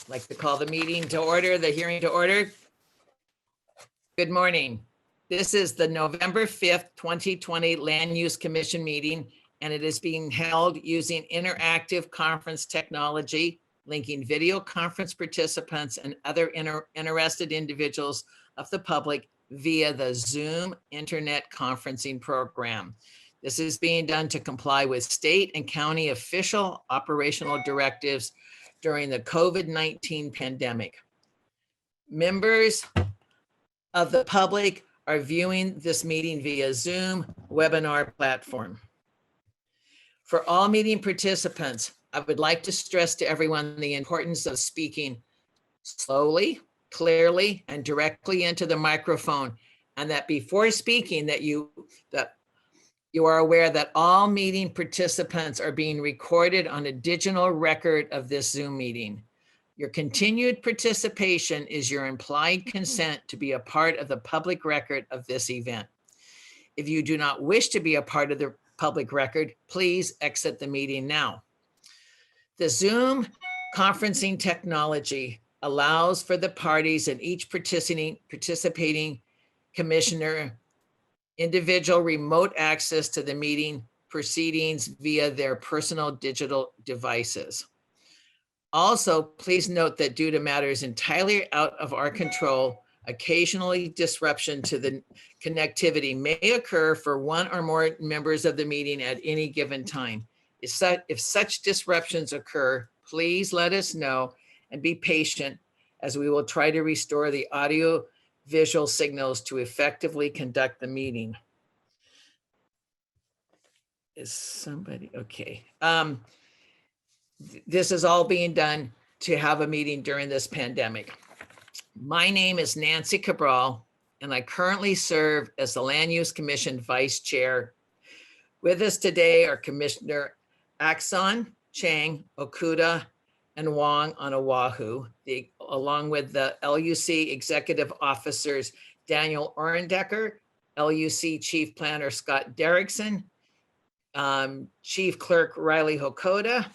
I'd like to call the meeting to order, the hearing to order. Good morning. This is the November 5th, 2020 Land Use Commission meeting, and it is being held using interactive conference technology, linking video conference participants and other interested individuals of the public via the Zoom Internet Conferencing Program. This is being done to comply with state and county official operational directives during the COVID-19 pandemic. Members of the public are viewing this meeting via Zoom webinar platform. For all meeting participants, I would like to stress to everyone the importance of speaking slowly, clearly, and directly into the microphone, and that before speaking that you are aware that all meeting participants are being recorded on a digital record of this Zoom meeting. Your continued participation is your implied consent to be a part of the public record of this event. If you do not wish to be a part of the public record, please exit the meeting now. The Zoom conferencing technology allows for the parties and each participating commissioner individual remote access to the meeting proceedings via their personal digital devices. Also, please note that due to matters entirely out of our control, occasionally disruption to the connectivity may occur for one or more members of the meeting at any given time. If such disruptions occur, please let us know and be patient as we will try to restore the audio visual signals to effectively conduct the meeting. Is somebody, okay. This is all being done to have a meeting during this pandemic. My name is Nancy Cabral, and I currently serve as the Land Use Commission Vice Chair. With us today are Commissioner Axon, Chang, Okuda, and Wong on Oahu, along with the LUC Executive Officers Daniel Orendecker, LUC Chief Planner Scott Derrickson, Chief Clerk Riley Hokoda,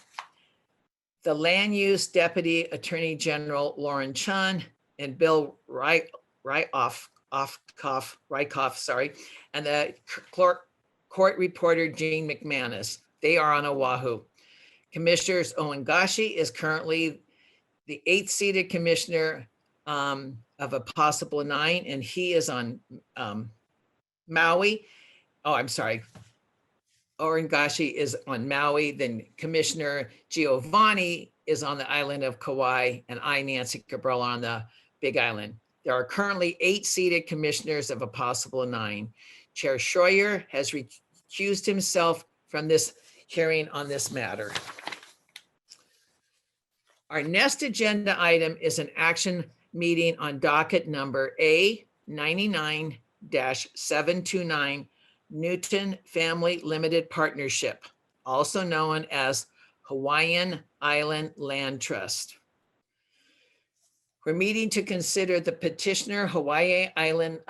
the Land Use Deputy Attorney General Lauren Chun, and Bill Rykoff, and the Court Reporter Jean McManus. They are on Oahu. Commissioners Owen Gashi is currently the 8th seated commissioner of a possible 9, and he is on Maui. Oh, I'm sorry. Owen Gashi is on Maui. Then Commissioner Giovanni is on the island of Kauai, and I, Nancy Cabral, on the Big Island. There are currently 8 seated commissioners of a possible 9. Chair Schroyer has recused himself from this hearing on this matter. Our next agenda item is an action meeting on docket number A99-729, Newton Family Limited Partnership, also known as Hawaiian Island Land Trust. We're meeting to consider the petitioner Hawaiian Island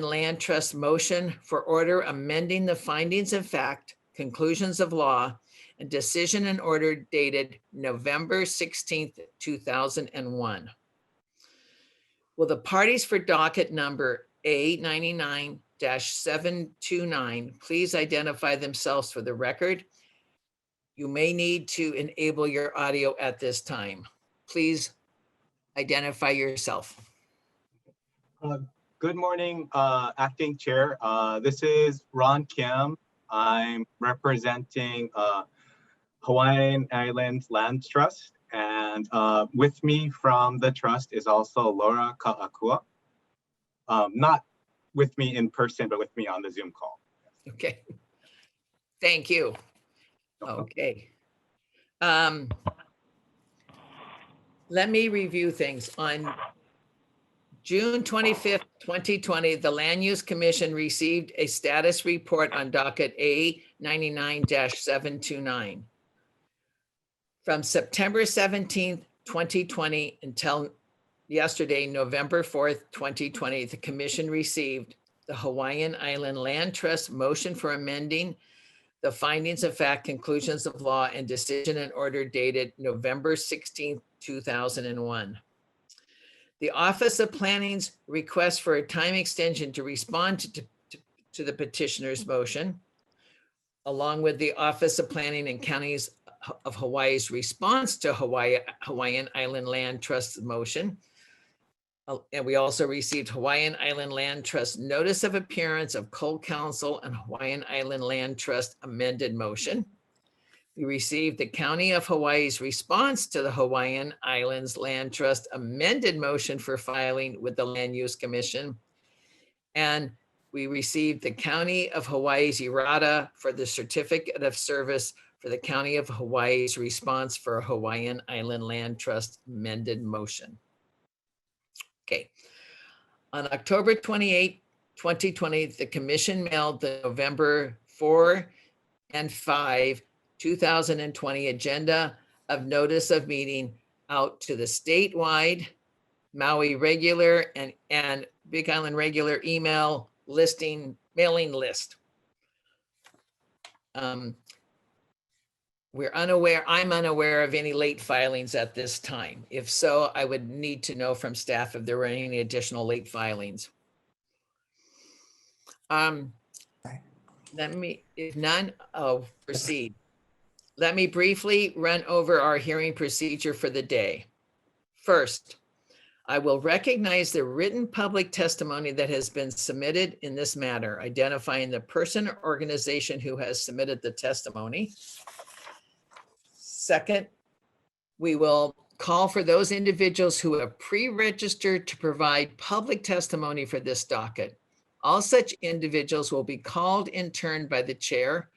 Land Trust motion for order amending the findings of fact, conclusions of law, and decision and order dated November 16th, 2001. Will the parties for docket number A99-729 please identify themselves for the record? You may need to enable your audio at this time. Please identify yourself. Good morning, Acting Chair. This is Ron Kim. I'm representing Hawaiian Islands Land Trust, and with me from the trust is also Laura Ka'akua. Not with me in person, but with me on the Zoom call. Okay, thank you. Okay. Let me review things. On June 25th, 2020, the Land Use Commission received a status report on docket A99-729. From September 17th, 2020 until yesterday, November 4th, 2020, the Commission received the Hawaiian Island Land Trust motion for amending the findings of fact, conclusions of law, and decision and order dated November 16th, 2001. The Office of Planning's request for a time extension to respond to the petitioner's motion, along with the Office of Planning and Counties of Hawaii's response to Hawaiian Island Land Trust's motion. And we also received Hawaiian Island Land Trust notice of appearance of co-counsel and Hawaiian Island Land Trust amended motion. We received the County of Hawaii's response to the Hawaiian Islands Land Trust amended motion for filing with the Land Use Commission. And we received the County of Hawaii's errata for the certificate of service for the County of Hawaii's response for Hawaiian Island Land Trust amended motion. Okay. On October 28, 2020, the commission mailed the November 4 and 5, 2020 agenda of notice of meeting out to the statewide, Maui regular and Big Island regular email listing mailing list. I'm unaware of any late filings at this time. If so, I would need to know from staff if there were any additional late filings. If none, I'll proceed. Let me briefly run over our hearing procedure for the day. First, I will recognize the written public testimony that has been submitted in this matter, identifying the person or organization who has submitted the testimony. Second, we will call for those individuals who have pre-registered to provide public testimony for this docket. All such individuals will be called in turn by the chair,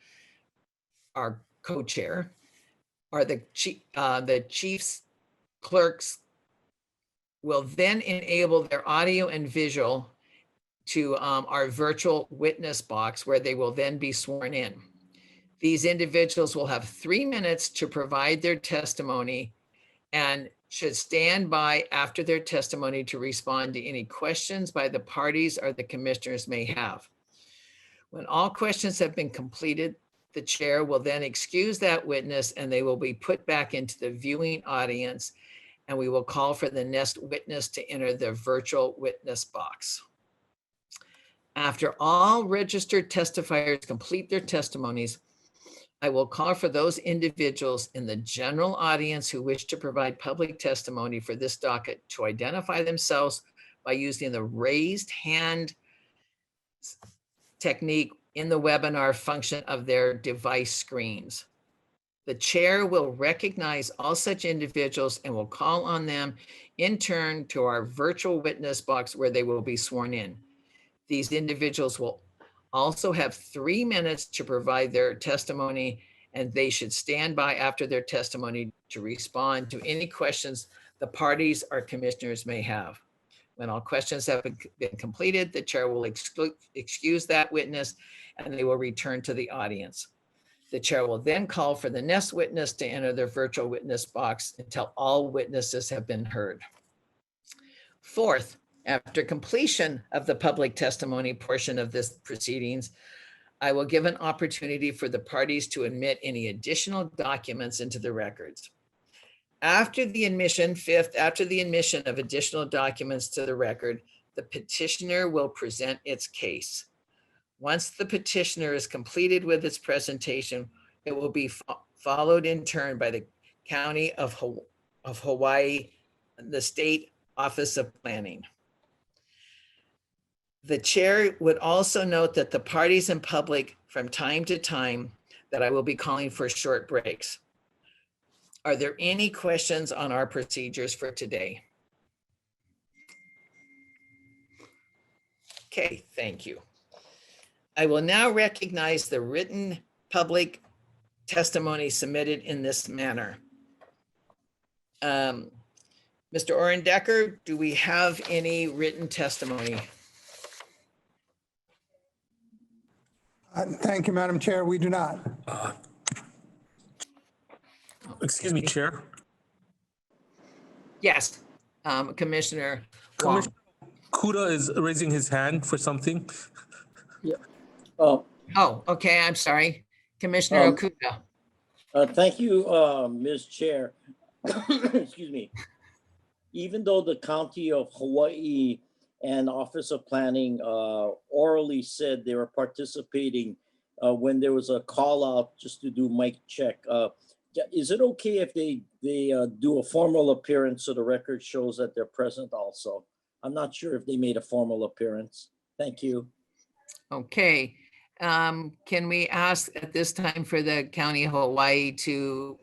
our co-chair, or the chief's clerks will then enable their audio and visual to our virtual witness box where they will then be sworn in. These individuals will have 3 minutes to provide their testimony and should stand by after their testimony to respond to any questions by the parties or the commissioners may have. When all questions have been completed, the chair will then excuse that witness and they will be put back into the viewing audience, and we will call for the next witness to enter the virtual witness box. After all registered testifiers complete their testimonies, I will call for those individuals in the general audience who wish to provide public testimony for this docket to identify themselves by using the raised hand technique in the webinar function of their device screens. The chair will recognize all such individuals and will call on them in turn to our virtual witness box where they will be sworn in. These individuals will also have 3 minutes to provide their testimony, and they should stand by after their testimony to respond to any questions the parties or commissioners may have. When all questions have been completed, the chair will excuse that witness and they will return to the audience. The chair will then call for the next witness to enter their virtual witness box until all witnesses have been heard. Fourth, after completion of the public testimony portion of this proceedings, I will give an opportunity for the parties to admit any additional documents into the records. After the admission, fifth, after the admission of additional documents to the record, the petitioner will present its case. Once the petitioner is completed with its presentation, it will be followed in turn by the County of Hawaii, the State Office of Planning. The chair would also note that the parties and public from time to time that I will be calling for short breaks. Are there any questions on our procedures for today? Okay, thank you. I will now recognize the written public testimony submitted in this manner. Mr. Orendecker, do we have any written testimony? Thank you, Madam Chair. We do not. Excuse me, Chair. Yes, Commissioner Wong. Commissioner Kuda is raising his hand for something. Yeah. Oh, Oh, okay, I'm sorry. Commissioner Okuda. Thank you, Ms. Chair. Excuse me. Even though the County of Hawaii and Office of Planning orally said they were participating when there was a call out just to do mic check, is it okay if they do a formal appearance so the record shows that they're present also? I'm not sure if they made a formal appearance. Thank you. Okay. Can we ask at this time for the County of Hawaii to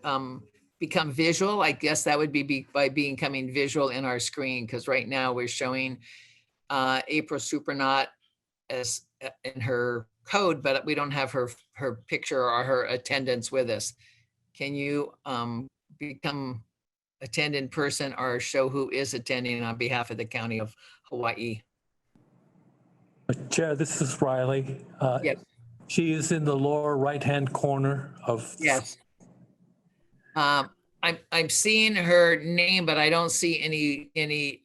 become visual? I guess that would be by becoming visual in our screen, because right now we're showing April Supernaut as in her code, but we don't have her picture or her attendance with us. Can you become attend in person or show who is attending on behalf of the County of Hawaii? Chair, this is Riley. Yes. She is in the lower right-hand corner of. Yes. I'm seeing her name, but I don't see any,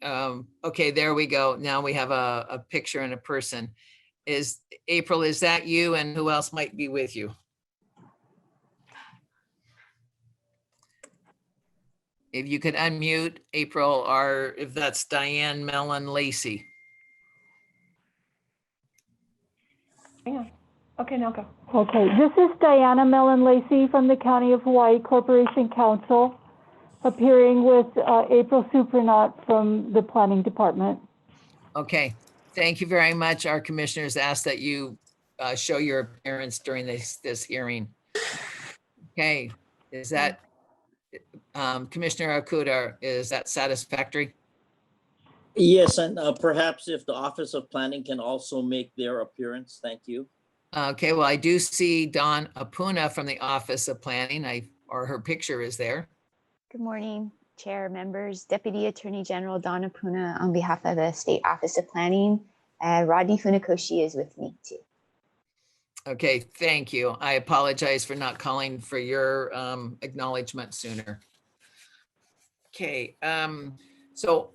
okay, there we go. Now we have a picture and a person. Is April, is that you, and who else might be with you? If you could unmute April, or if that's Diane Mellon Lacey. Yeah. Okay, now go. Okay, this is Diana Mellon Lacey from the County of Hawaii Corporation Council, appearing with April Supernaut from the Planning Department. Okay, thank you very much. Our commissioners asked that you show your appearance during this hearing. Okay, is that, Commissioner Okuda, is that satisfactory? Yes, and perhaps if the Office of Planning can also make their appearance. Thank you. Okay, well, I do see Dawn Apuna from the Office of Planning, or her picture is there. Good morning, Chair, members. Deputy Attorney General Donna Puna on behalf of the State Office of Planning. Rodney Funakoshi is with me too. Okay, thank you. I apologize for not calling for your acknowledgement sooner. Okay, so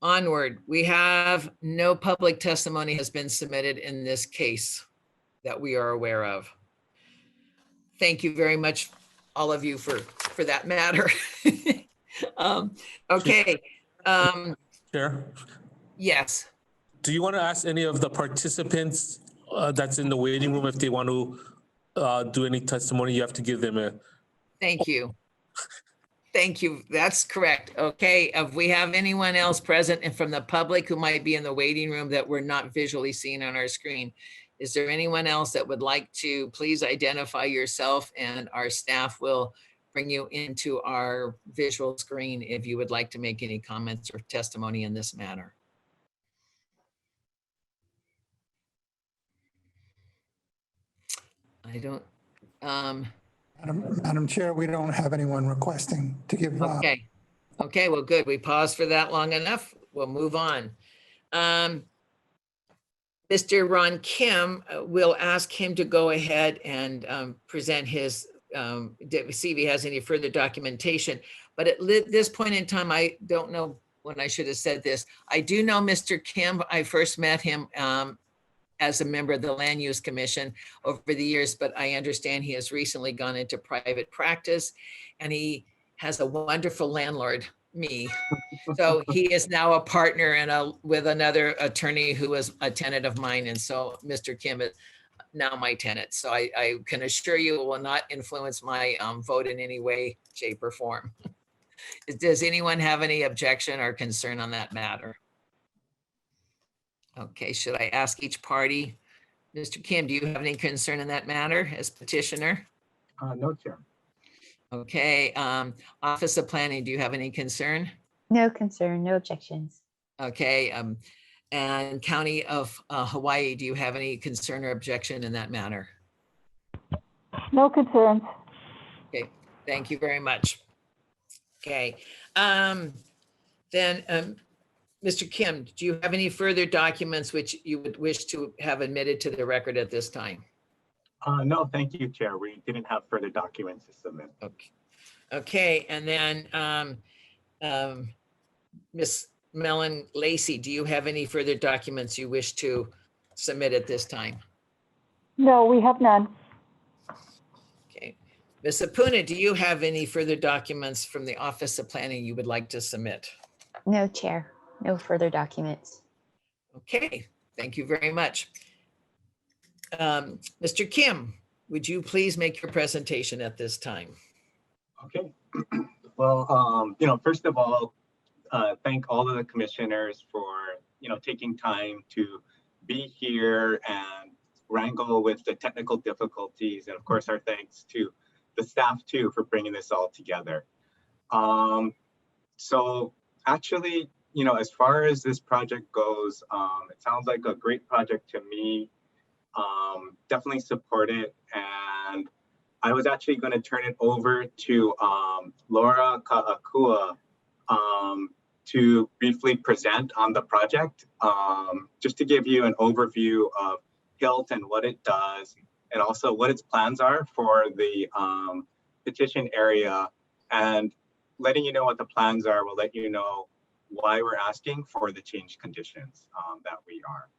onward. We have no public testimony has been submitted in this case that we are aware of. Thank you very much, all of you, for that matter. Okay. Chair, Yes. do you want to ask any of the participants that's in the waiting room if they want to do any testimony? You have to give them a. Thank you. Thank you. That's correct. Okay. If we have anyone else present and from the public who might be in the waiting room that we're not visually seeing on our screen, is there anyone else that would like to please identify yourself, and our staff will bring you into our visual screen if you would like to make any comments or testimony in this matter. I don't, Madam Chair, we don't have anyone requesting to give. okay. Okay, well, good. We paused for that long enough. We'll move on. Mr. Ron Kim, we'll ask him to go ahead and present his, see if he has any further documentation. But at this point in time, I don't know when I should have said this. I do know Mr. Kim. I first met him as a member of the Land Use Commission over the years, but I understand he has recently gone into private practice, and he has a wonderful landlord, me. So he is now a partner and with another attorney who is a tenant of mine. And so Mr. Kim is now my tenant. So I can assure you it will not influence my vote in any way, shape, or form. Does anyone have any objection or concern on that matter? Okay, should I ask each party? Mr. Kim, do you have any concern in that matter as petitioner? No, Chair. Okay, Office of Planning, do you have any concern? No concern, no objections. Okay, and County of Hawaii, do you have any concern or objection in that matter? No concerns. Okay, thank you very much. Okay, then Mr. Kim, do you have any further documents which you would wish to have admitted to the record at this time? No, thank you, Chair. We didn't have further documents to submit. Okay, okay, and then Ms. Mellon Lacey, do you have any further documents you wish to submit at this time? No, we have none. Ms. Apuna, do you have any further documents from the Office of Planning you would like to submit? No, Chair, no further documents. Okay, thank you very much. Mr. Kim, would you please make your presentation at this time? Okay. Well, first of all, thank all of the commissioners for, taking time to be here and wrangle with the technical difficulties. And of course, our thanks to the staff too for bringing this all together. So actually, as far as this project goes, it sounds like a great project to me. Definitely support it. And I was actually going to turn it over to Laura Ka'akua to briefly present on the project, just to give you an overview of HILT and what it does, and also what its plans are for the petition area. And letting you know what the plans are will let you know why we're asking for the change conditions that we are.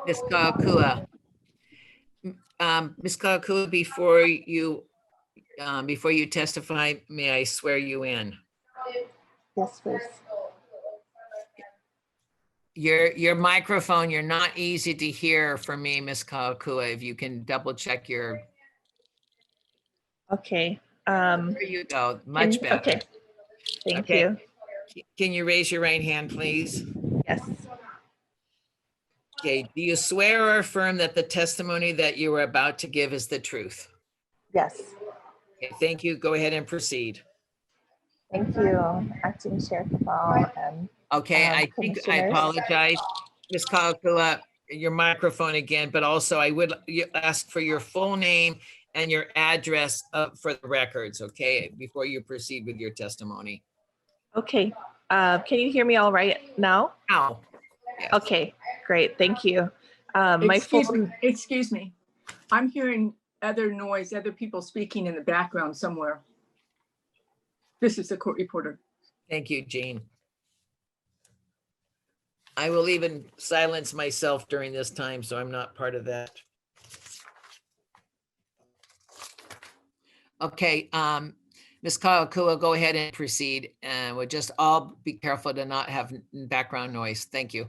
Ms. Ka'akua. Ms. Ka'akua, before you testify, may I swear you in? Yes, please. Your microphone, you're not easy to hear for me, Ms. Ka'akua. If you can double check your, Okay. there you go, much better. Okay. Thank Okay. you. Can you raise your right hand, please? Yes. Okay, do you swear or affirm that the testimony that you are about to give is the truth? Yes. Okay, thank you. Go ahead and proceed. Thank you, Acting Chair Cabal and Okay, I think I Commissioners. apologize, Ms. Ka'akua, your microphone again, but also I would ask for your full name and your address for the records, okay, before you proceed with your testimony. Okay. Can you hear me all right now? Now. Yes. Okay, great. Thank you. My Excuse me. I'm hearing other noise, other people speaking in the background somewhere. This is the court reporter. Thank you, Jean. I will even silence myself during this time, so I'm not part of that. Okay, Ms. Ka'akua, go ahead and proceed, and we'll just all be careful to not have background noise. Thank you.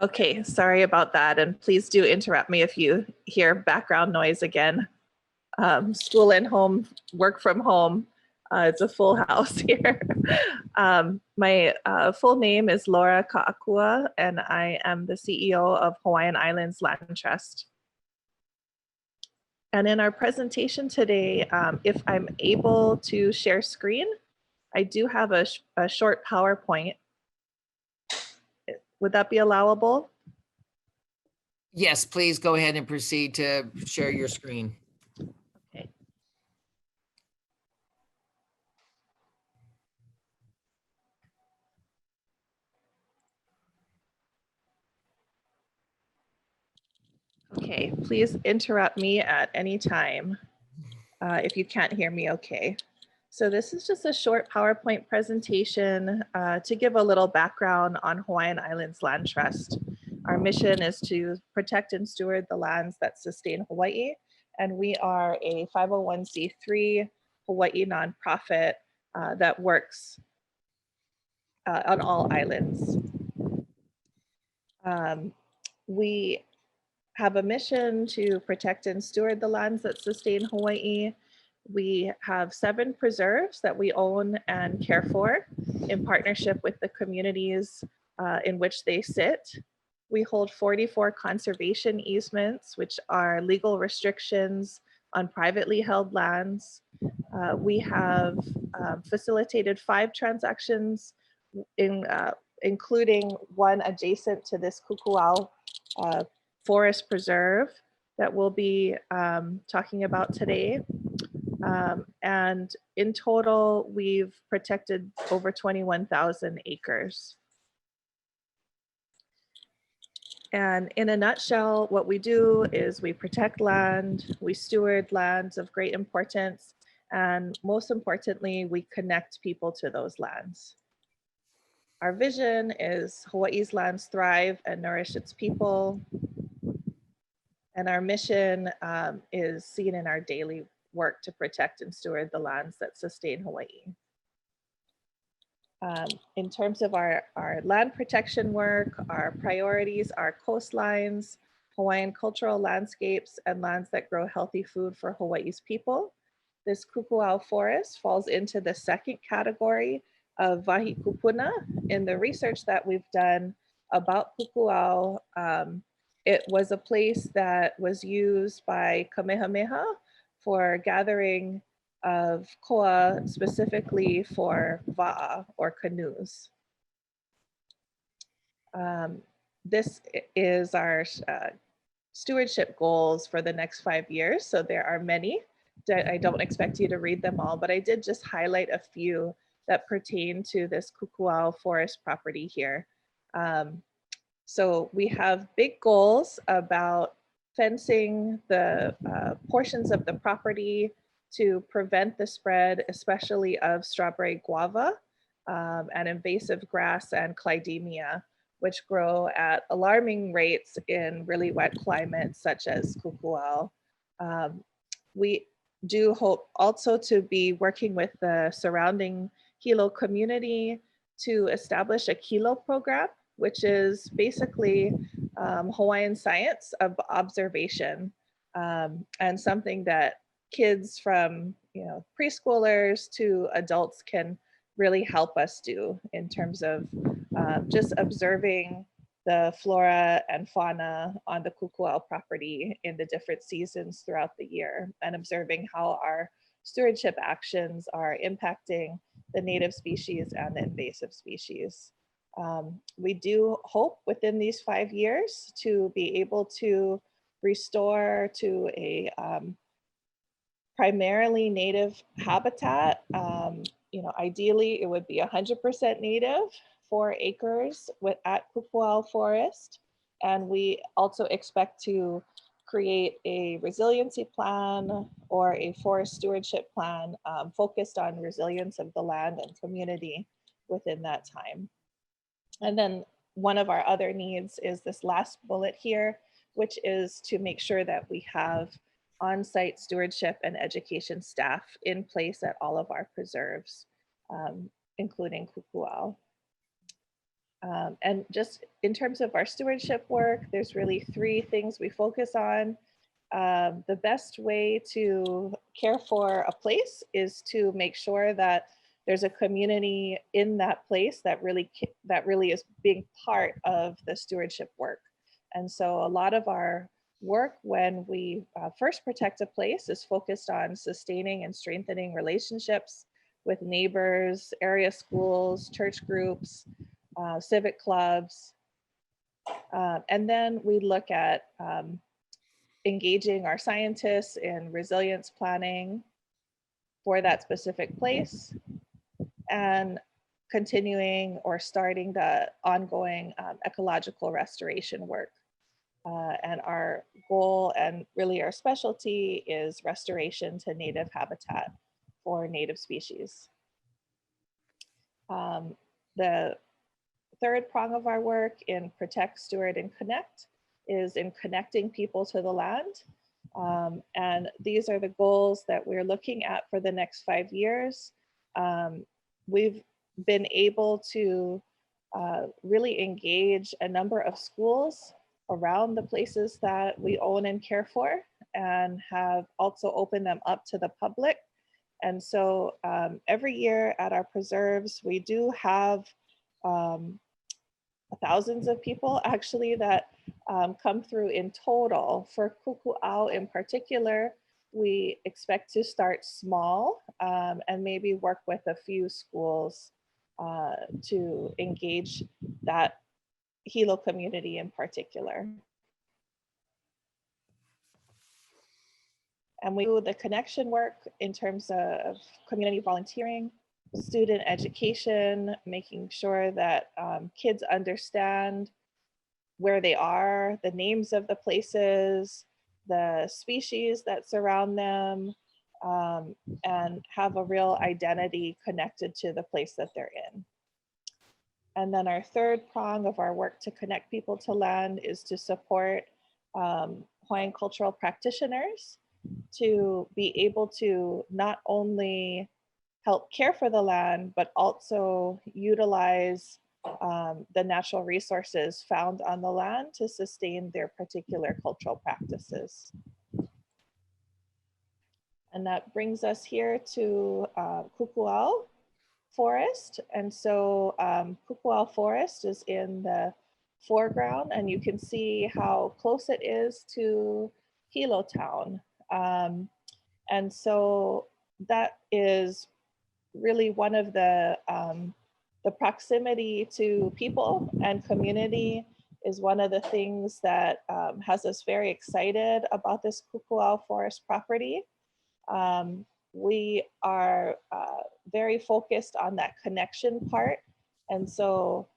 Okay, sorry about that. And please do interrupt me if you hear background noise again. School and home, work from home. It's a full house here. My full name is Laura Ka'akua, and I am the CEO of Hawaiian Islands Land Trust. And in our presentation today, if I'm able to share screen, I do have a short PowerPoint. Would that be allowable? Yes, please go ahead and proceed to share your screen. Okay. Okay, please interrupt me at any time if you can't hear me okay. So this is just a short PowerPoint presentation to give a little background on Hawaiian Islands Land Trust. Our mission is to protect and steward the lands that sustain Hawaii, and we are a 501c3 Hawaii nonprofit that works on all islands. We have a mission to protect and steward the lands that sustain Hawaii. We have 7 preserves that we own and care for in partnership with the communities in which they sit. We hold 44 conservation easements, which are legal restrictions on privately held lands. We have facilitated 5 transactions, including one adjacent to this Kukuwa Forest Preserve that we'll be talking about today. And in total, we've protected over 21,000 acres. And in a nutshell, what we do is we protect land, we steward lands of great importance, and most importantly, we connect people to those lands. Our vision is Hawaii's lands thrive and nourish its people. And our mission is seen in our daily work to protect and steward the lands that sustain Hawaii. In terms of our land protection work, our priorities are coastlines, Hawaiian cultural landscapes, and lands that grow healthy food for Hawaii's people. This Kukuwa Forest falls into the second category of Vahi Kupuna. In the research that we've done about Kukuwa, it was a place that was used by Kamehameha for gathering of koa, specifically for va'a or canoes. This is our stewardship goals for the next 5 years. So there are many. I don't expect you to read them all, but I did just highlight a few that pertain to this Kukuwa Forest property here. So we have big goals about fencing the portions of the property to prevent the spread, especially of strawberry guava and invasive grass and clydemia, which grow at alarming rates in really wet climates such as Kukuwa. We do hope also to be working with the surrounding Hilo community to establish a Kilo program, which is basically Hawaiian science of observation, and something that kids from preschoolers to adults can really help us do in terms of just observing the flora and fauna on the Kukuwa property in the different seasons throughout the year, and observing how our stewardship actions are impacting the native species and the invasive species. We do hope within these 5 years to be able to restore to a primarily native habitat. Ideally it would be 100% native, 4 acres at Kukuwa Forest. And we also expect to create a resiliency plan or a forest stewardship plan focused on resilience of the land and community within that time. And then one of our other needs is this last bullet here, which is to make sure that we have on-site stewardship and education staff in place at all of our preserves, including Kukuwa. And just in terms of our stewardship work, there's really 3 things we focus on. The best way to care for a place is to make sure that there's a community in that place that really is being part of the stewardship work. And so a lot of our work when we first protect a place is focused on sustaining and strengthening relationships with neighbors, area schools, church groups, civic clubs. And then we look at engaging our scientists in resilience planning for that specific place, and continuing or starting the ongoing ecological restoration work. And our goal and really our specialty is restoration to native habitat for native species. The third prong of our work in Protect, Steward, and Connect is in connecting people to the land. And these are the goals that we're looking at for the next 5 years. We've been able to really engage a number of schools around the places that we own and care for, and have also opened them up to the public. And so every year at our preserves, we do have thousands of people actually that come through in total. For Kukuwa in particular, we expect to start small and maybe work with a few schools to engage that Hilo community in particular. And we do the connection work in terms of community volunteering, student education, making sure that kids understand where they are, the names of the places, the species that surround them, and have a real identity connected to the place that they're in. And then our third prong of our work to connect people to land is to support Hawaiian cultural practitioners to be able to not only help care for the land, but also utilize the natural resources found on the land to sustain their particular cultural practices. And that brings us here to Kukuwa Forest. And so Kukuwa Forest is in the foreground, and you can see how close it is to Hilo Town. And so that is really one of the proximity to people and community is one of the things that has us very excited about this Kukuwa Forest property. We are very focused on that connection part. And so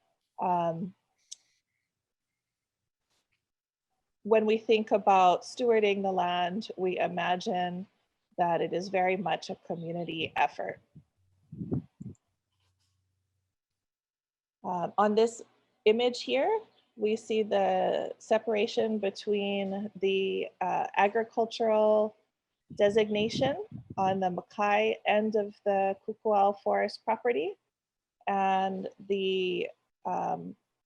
when we think about stewarding the land, we imagine that it is very much a community effort. On this image here, we see the separation between the agricultural designation on the Makai end of the Kukuwa Forest property and the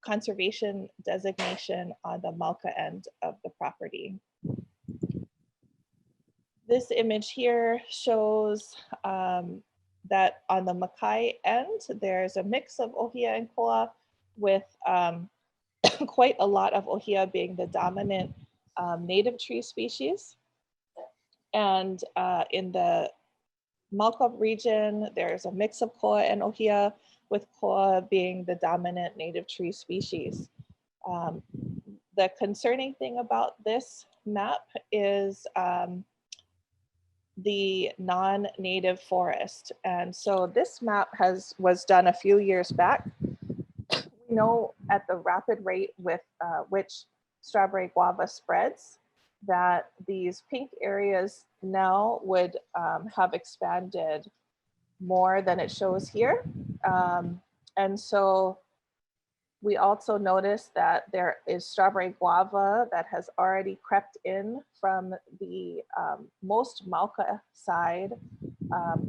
conservation designation on the Malka end of the property. This image here shows that on the Makai end, there's a mix of ohia and koa with quite a lot of ohia being the dominant native tree species. And in the Malka region, there's a mix of koa and ohia, with koa being the dominant native tree species. The concerning thing about this map is the non-native forest. And so this map was done a few years back. We know at the rapid rate with which strawberry guava spreads that these pink areas now would have expanded more than it shows here. And so we also noticed that there is strawberry guava that has already crept in from the most Malka side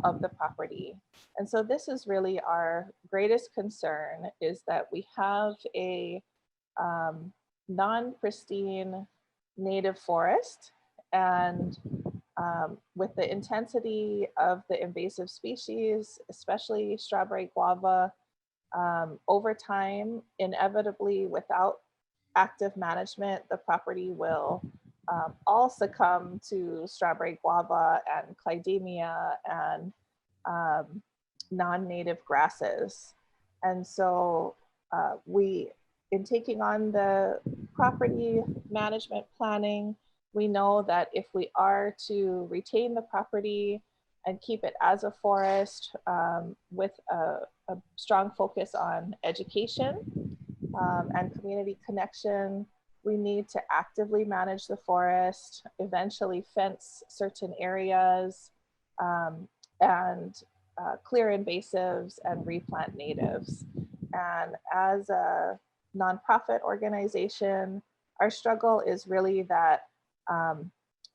of the property. And so this is really our greatest concern, is that we have a non-pristine native forest, and with the intensity of the invasive species, especially strawberry guava, over time, inevitably, without active management, the property will all succumb to strawberry guava and clidemia and non-native grasses. And so in taking on the property management planning, we know that if we are to retain the property and keep it as a forest with a strong focus on education and community connection, we need to actively manage the forest, eventually fence certain areas, and clear invasives and replant natives. And as a nonprofit organization, our struggle is really that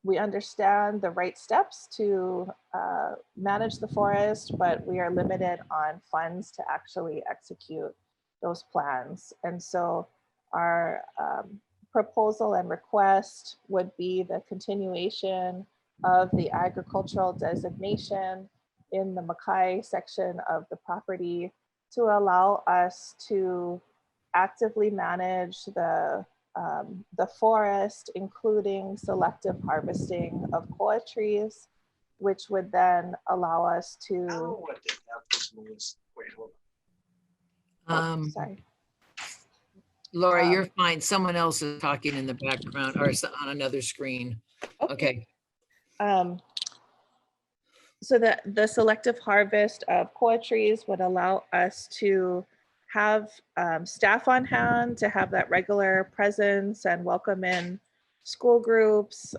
we understand the right steps to manage the forest, but we are limited on funds to actually execute those plans. And so our proposal and request would be the continuation of the agricultural designation in the Makai section of the property to allow us to actively manage the forest, including selective harvesting of koa trees, which would then allow us to. Sorry. Laura, you're fine. Someone else is talking in the background or on another screen. Okay. So the selective harvest of koa trees would allow us to have staff on hand to have that regular presence and welcome in school groups.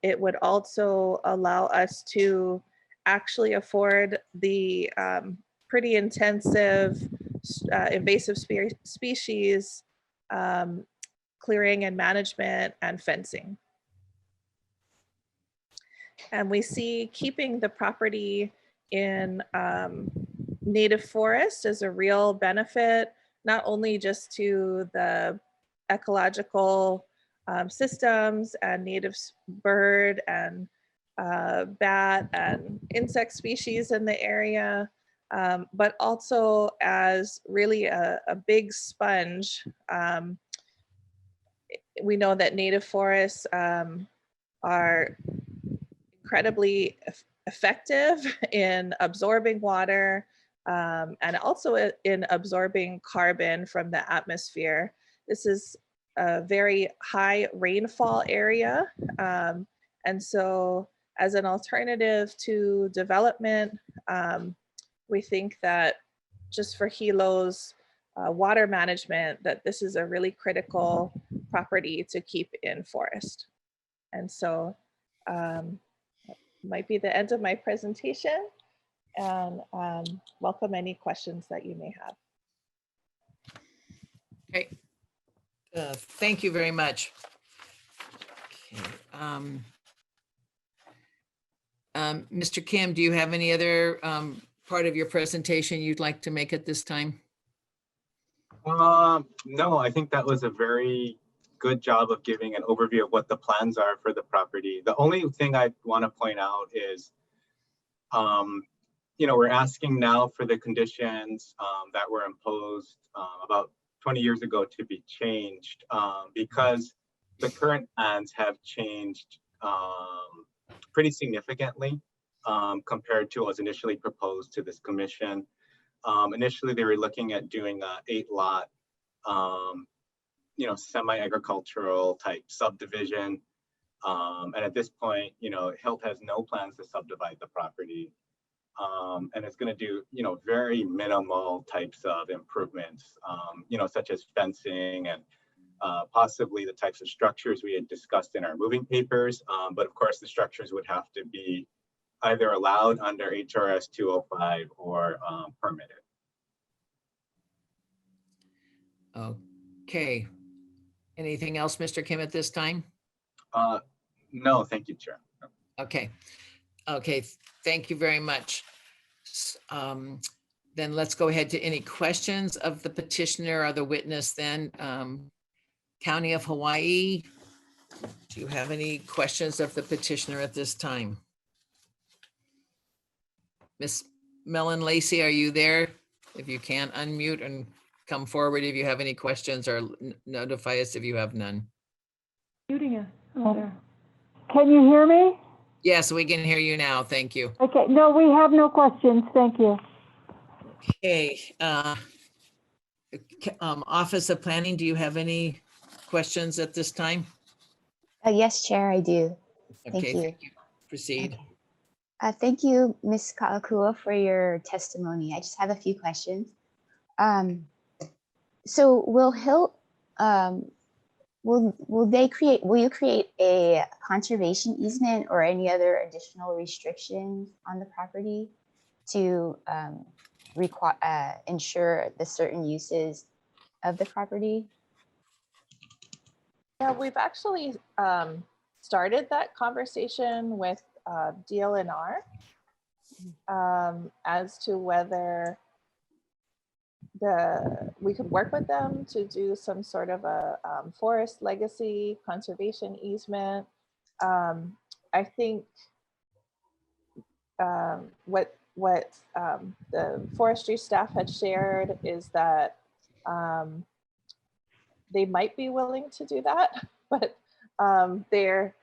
It would also allow us to actually afford the pretty intensive invasive species, clearing and management, and fencing. And we see keeping the property in native forest is a real benefit, not only just to the ecological systems and native bird and bat and insect species in the area, but also as really a big sponge. We know that native forests are incredibly effective in absorbing water and also in absorbing carbon from the atmosphere. This is a very high rainfall area. And so as an alternative to development, we think that just for Hilo's water management, that this is a really critical property to keep in forest. And so might be the end of my presentation, and welcome any questions that you may have. Okay. Thank you very much. Okay. Mr. Kim, do you have any other part of your presentation you'd like to make at this time? No, I think that was a very good job of giving an overview of what the plans are for the property. The only thing I want to point out is, we're asking now for the conditions that were imposed about 20 years ago to be changed because the current plans have changed pretty significantly compared to what was initially proposed to this commission. Initially, they were looking at doing a 8-lot, semi-agricultural type subdivision. And at this point, Hilt has no plans to subdivide the property. And it's going to do, very minimal types of improvements, such as fencing and possibly the types of structures we had discussed in our moving papers. But of course, the structures would have to be either allowed under HRS 205 or permitted. Okay. Anything else, Mr. Kim, at this time? No, thank you, Chair. Okay. Okay, thank you very much. Then let's go ahead to any questions of the petitioner or the witness then. County of Hawaii, do you have any questions of the petitioner at this time? Miss Mellon Lacey, are you there? If you can, unmute and come forward if you have any questions, or notify us if you have none. Muting us. Can you hear me? Yes, we can hear you now. Thank you. Okay, no, we have no questions. Thank you. Okay. Office of Planning, do you have any questions at this time? Yes, Chair, I do. Okay, Thank you. Proceed. Okay. Thank you, Ms. Kaakua, for your testimony. I just have a few questions. So will Hilt, will you create a conservation easement or any other additional restrictions on the property to ensure the certain uses of the property? Yeah, we've actually started that conversation with DLNR as to whether we could work with them to do some sort of a forest legacy conservation easement. I think what the forestry staff had shared is that they might be willing to do that, but they're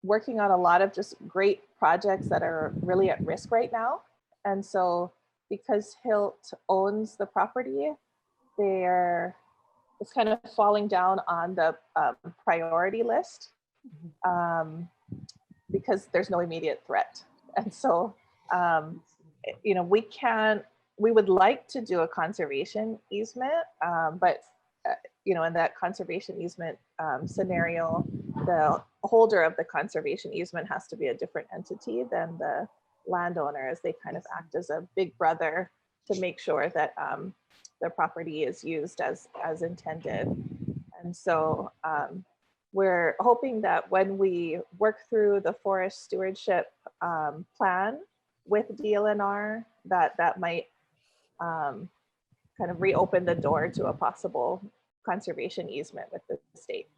working on a lot of just great projects that are really at risk right now. And so because Hilt owns the property, it's kind of falling down on the priority list because there's no immediate threat. And so, we would like to do a conservation easement, but in that conservation easement scenario, the holder of the conservation easement has to be a different entity than the landowner, as they kind of act as a big brother make sure that the property is used as intended. And so we're hoping that when we work through the forest stewardship plan with DLNR, that might kind of reopen the door to a possible conservation easement with the state.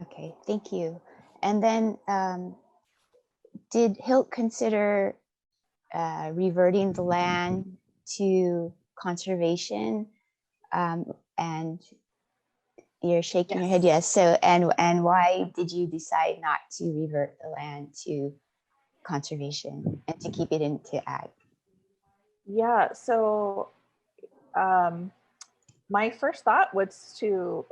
Okay, thank you. And then did HILT consider reverting the land to conservation? And you're shaking your head yes. So and why did you decide not to revert the land to conservation and to keep it into ag? Yeah, so my first thought was to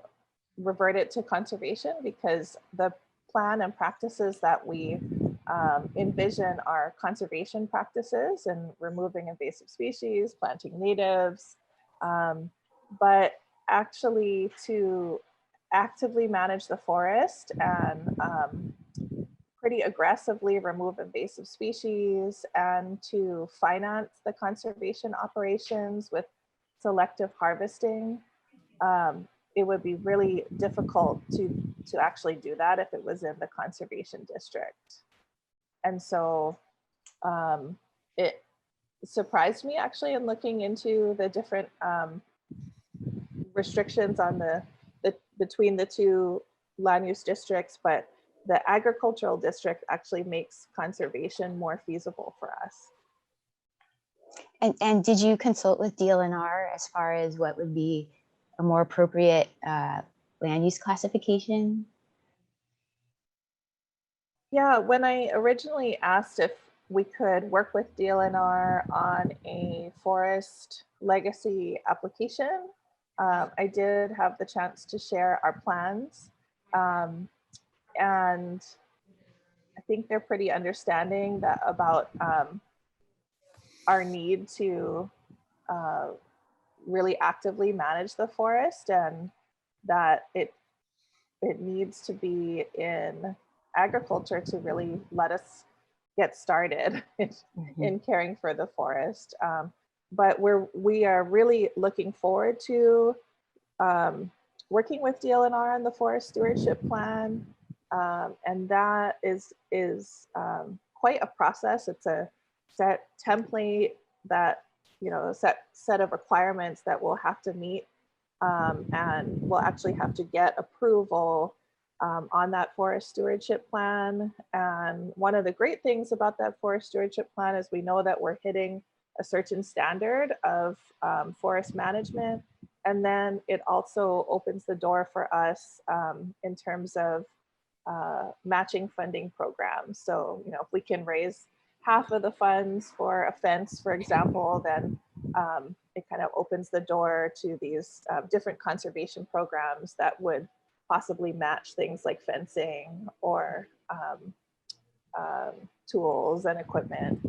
revert it to conservation because the plan and practices that we envision are conservation practices and removing invasive species, planting natives, but actually to actively manage the forest and pretty aggressively remove invasive species and to finance the conservation operations with selective harvesting. It would be really difficult to actually do that if it was in the conservation district. And so it surprised me actually in looking into the different restrictions on the between the two land use districts, but the agricultural district actually makes conservation more feasible for us. And did you consult with DLNR as far as what would be a more appropriate land use classification? Yeah, when I originally asked if we could work with DLNR on a forest legacy application, I did have the chance to share our plans. And I think they're pretty understanding that about our need to really actively manage the forest and that it needs to be in agriculture to really let us get started in caring for the forest. But we are really looking forward to working with DLNR on the forest stewardship plan. And that is quite a process. It's a set template that, set of requirements that we'll have to meet. And we'll actually have to get approval on that forest stewardship plan. And one of the great things about that forest stewardship plan is we know that we're hitting a certain standard of forest management. And then it also opens the door for us in terms of matching funding programs. So, if we can raise half of the funds for a fence, for example, then it kind of opens the door to these different conservation programs that would possibly match things like fencing or tools and equipment.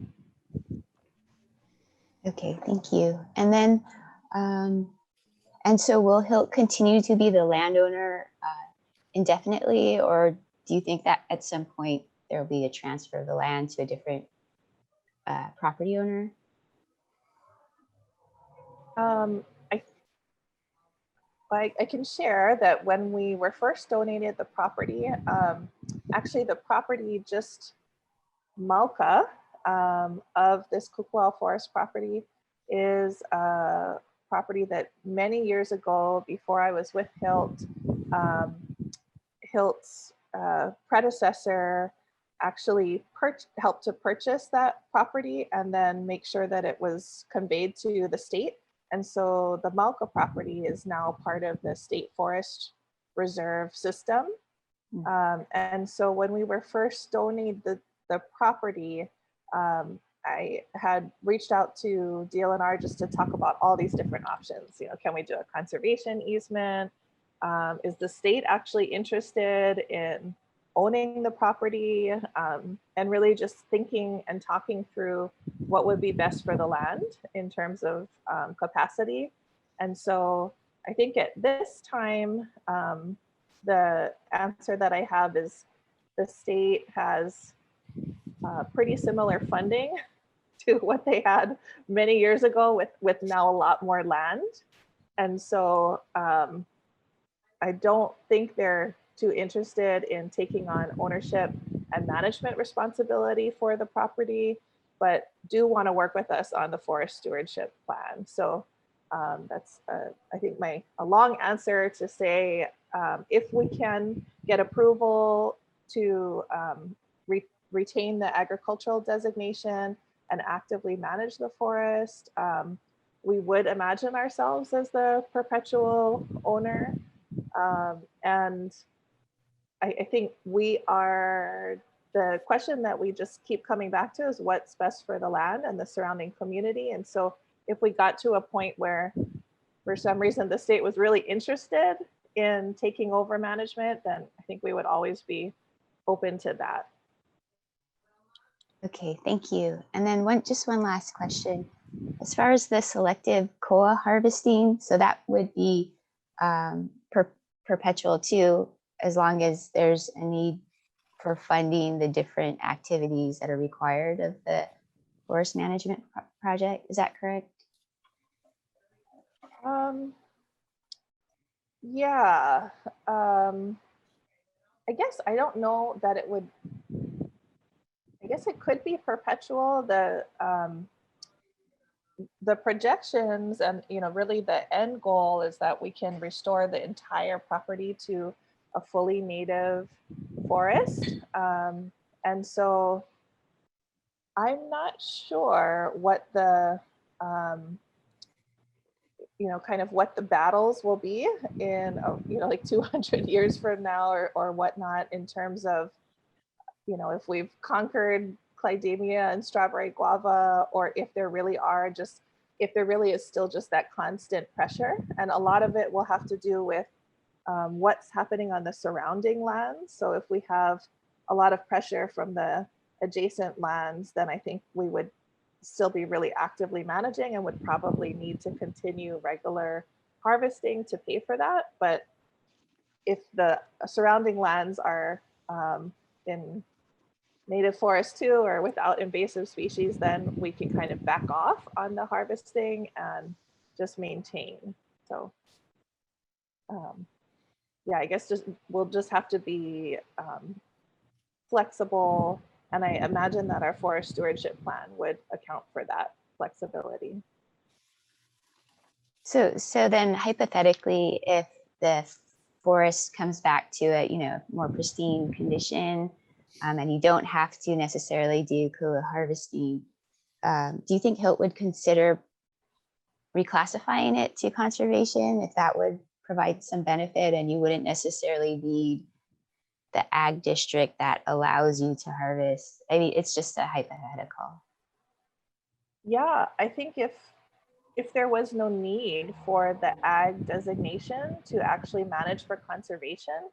Okay, thank you. And then, and so will HILT continue to be the landowner indefinitely, or do you think that at some point there will be a transfer of the land to a different property owner? I can share that when we were first donated the property, actually the property just Malka of this Kukuwa Forest property is a property that many years ago, before I was with HILT, HILT's predecessor actually helped to purchase that property and then make sure that it was conveyed to the state. And so the Malka property is now part of the State Forest Reserve system. And so when we were first donated the property, I had reached out to DLNR just to talk about all these different options. Can we do a conservation easement? Is the state actually interested in owning the property? And really just thinking and talking through what would be best for the land in terms of capacity. And so I think at this time, the answer that I have is the state has pretty similar funding to what they had many years ago with now a lot more land. And so I don't think they're too interested in taking on ownership and management responsibility for the property, but do want to work with us on the forest stewardship plan. So that's, I think, a long answer to say, if we can get approval to retain the agricultural designation and actively manage the forest, we would imagine ourselves as the perpetual owner. And I think the question that we just keep coming back to is what's best for the land and the surrounding community. And so if we got to a point where for some reason the state was really interested in taking over management, then I think we would always be open to that. Okay, thank you. And then just one last question. As far as the selective koa harvesting, so that would be perpetual too, as long as there's a need for funding the different activities that are required of the forest management project. Is that correct? Yeah. I guess I don't know that it would. I guess it could be perpetual. The projections and really the end goal is that we can restore the entire property to a fully native forest. And so I'm not sure what the kind of what the battles will be in like 200 years from now or whatnot, in terms of if we've conquered Clidemia and strawberry guava, or if there really is still just that constant pressure. And a lot of it will have to do with what's happening on the surrounding lands. So if we have a lot of pressure from the adjacent lands, then I think we would still be really actively managing and would probably need to continue regular harvesting to pay for that. But if the surrounding lands are in native forest too, or without invasive species, then we can kind of back off on the harvesting and just maintain. So yeah, I guess we'll just have to be flexible. And I imagine that our forest stewardship plan would account for that flexibility. So then hypothetically, if the forest comes back to a more pristine condition, and you don't have to necessarily do koa harvesting, do you think HILT would consider reclassifying it to conservation if that would provide some benefit and you wouldn't necessarily need the ag district that allows you to harvest? I mean, it's just a hypothetical. Yeah, I think if there was no need for the ag designation to actually manage for conservation,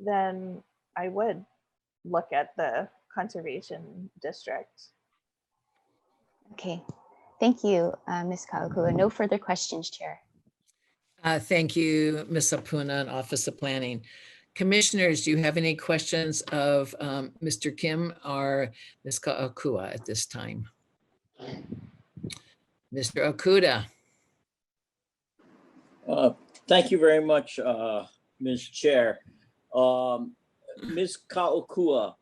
then I would look at the conservation district. Okay, thank you, Ms. Kaukua. No further questions, Chair. Thank you, Ms. Apuna and Office of Planning. Commissioners, do you have any questions of Mr. Kim or Ms. Kaukua at this time? Mr. Okuda. Thank you very much, Ms. Chair. Ms. Kaukua,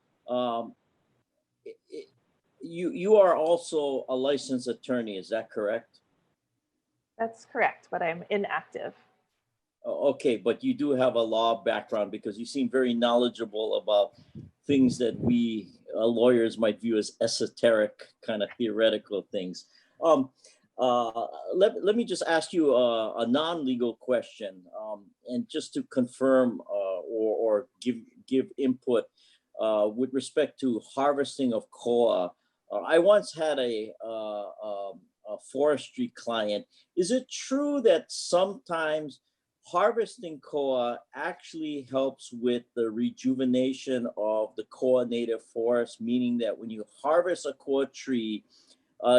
you are also a licensed attorney, is that correct? That's correct, but I'm inactive. Okay, but you do have a law background because you seem very knowledgeable about things that we lawyers might view as esoteric, kind of theoretical things. Let me just ask you a non-legal question, and just to confirm or give input with respect to harvesting of koa. I once had a forestry client. Is it true that sometimes harvesting koa actually helps with the rejuvenation of the koa native forest, meaning that when you harvest a koa tree,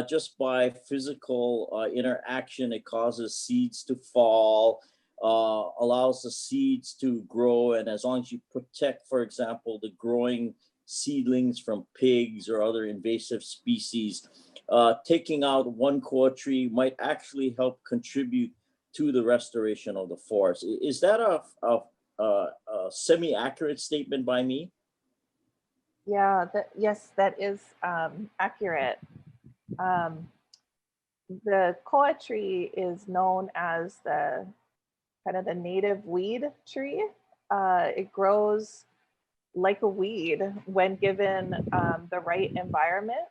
just by physical interaction, it causes seeds to fall, allows the seeds to grow, and as long as you protect, for example, the growing seedlings from pigs or other invasive species, taking out one koa tree might actually help contribute to the restoration of the forest. Is that a semi-accurate statement by me? Yeah, yes, that is accurate. The koa tree is known as the kind of the native weed tree. It grows like a weed when given the right environment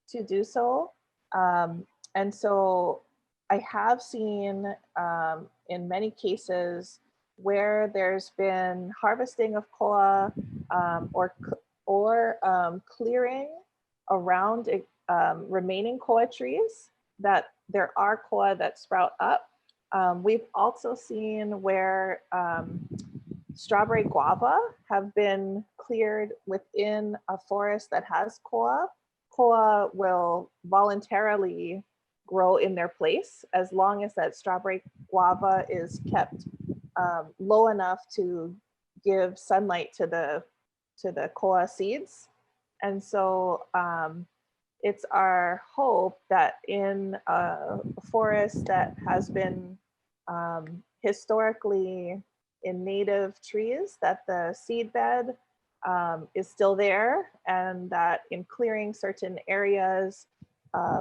to do so. And so I have seen in many cases where there's been harvesting of koa or clearing around remaining koa trees, that there are koa that sprout up. We've also seen where strawberry guava have been cleared within a forest that has koa. Koa will voluntarily grow in their place as long as that strawberry guava is kept low enough to give sunlight to the koa seeds. And so it's our hope that in a forest that has been historically in native trees, that the seed bed is still there, and that in clearing certain areas,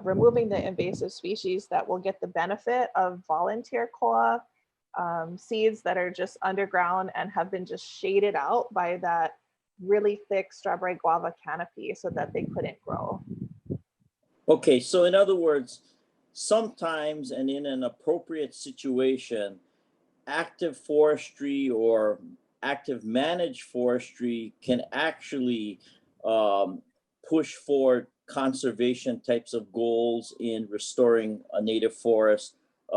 removing the invasive species, that will get the benefit of volunteer koa seeds that are just underground and have been just shaded out by that really thick strawberry guava canopy so that they couldn't grow. Okay, so in other words, sometimes and in an appropriate situation, active forestry or active managed forestry can actually push forward conservation types of goals in restoring a native forest,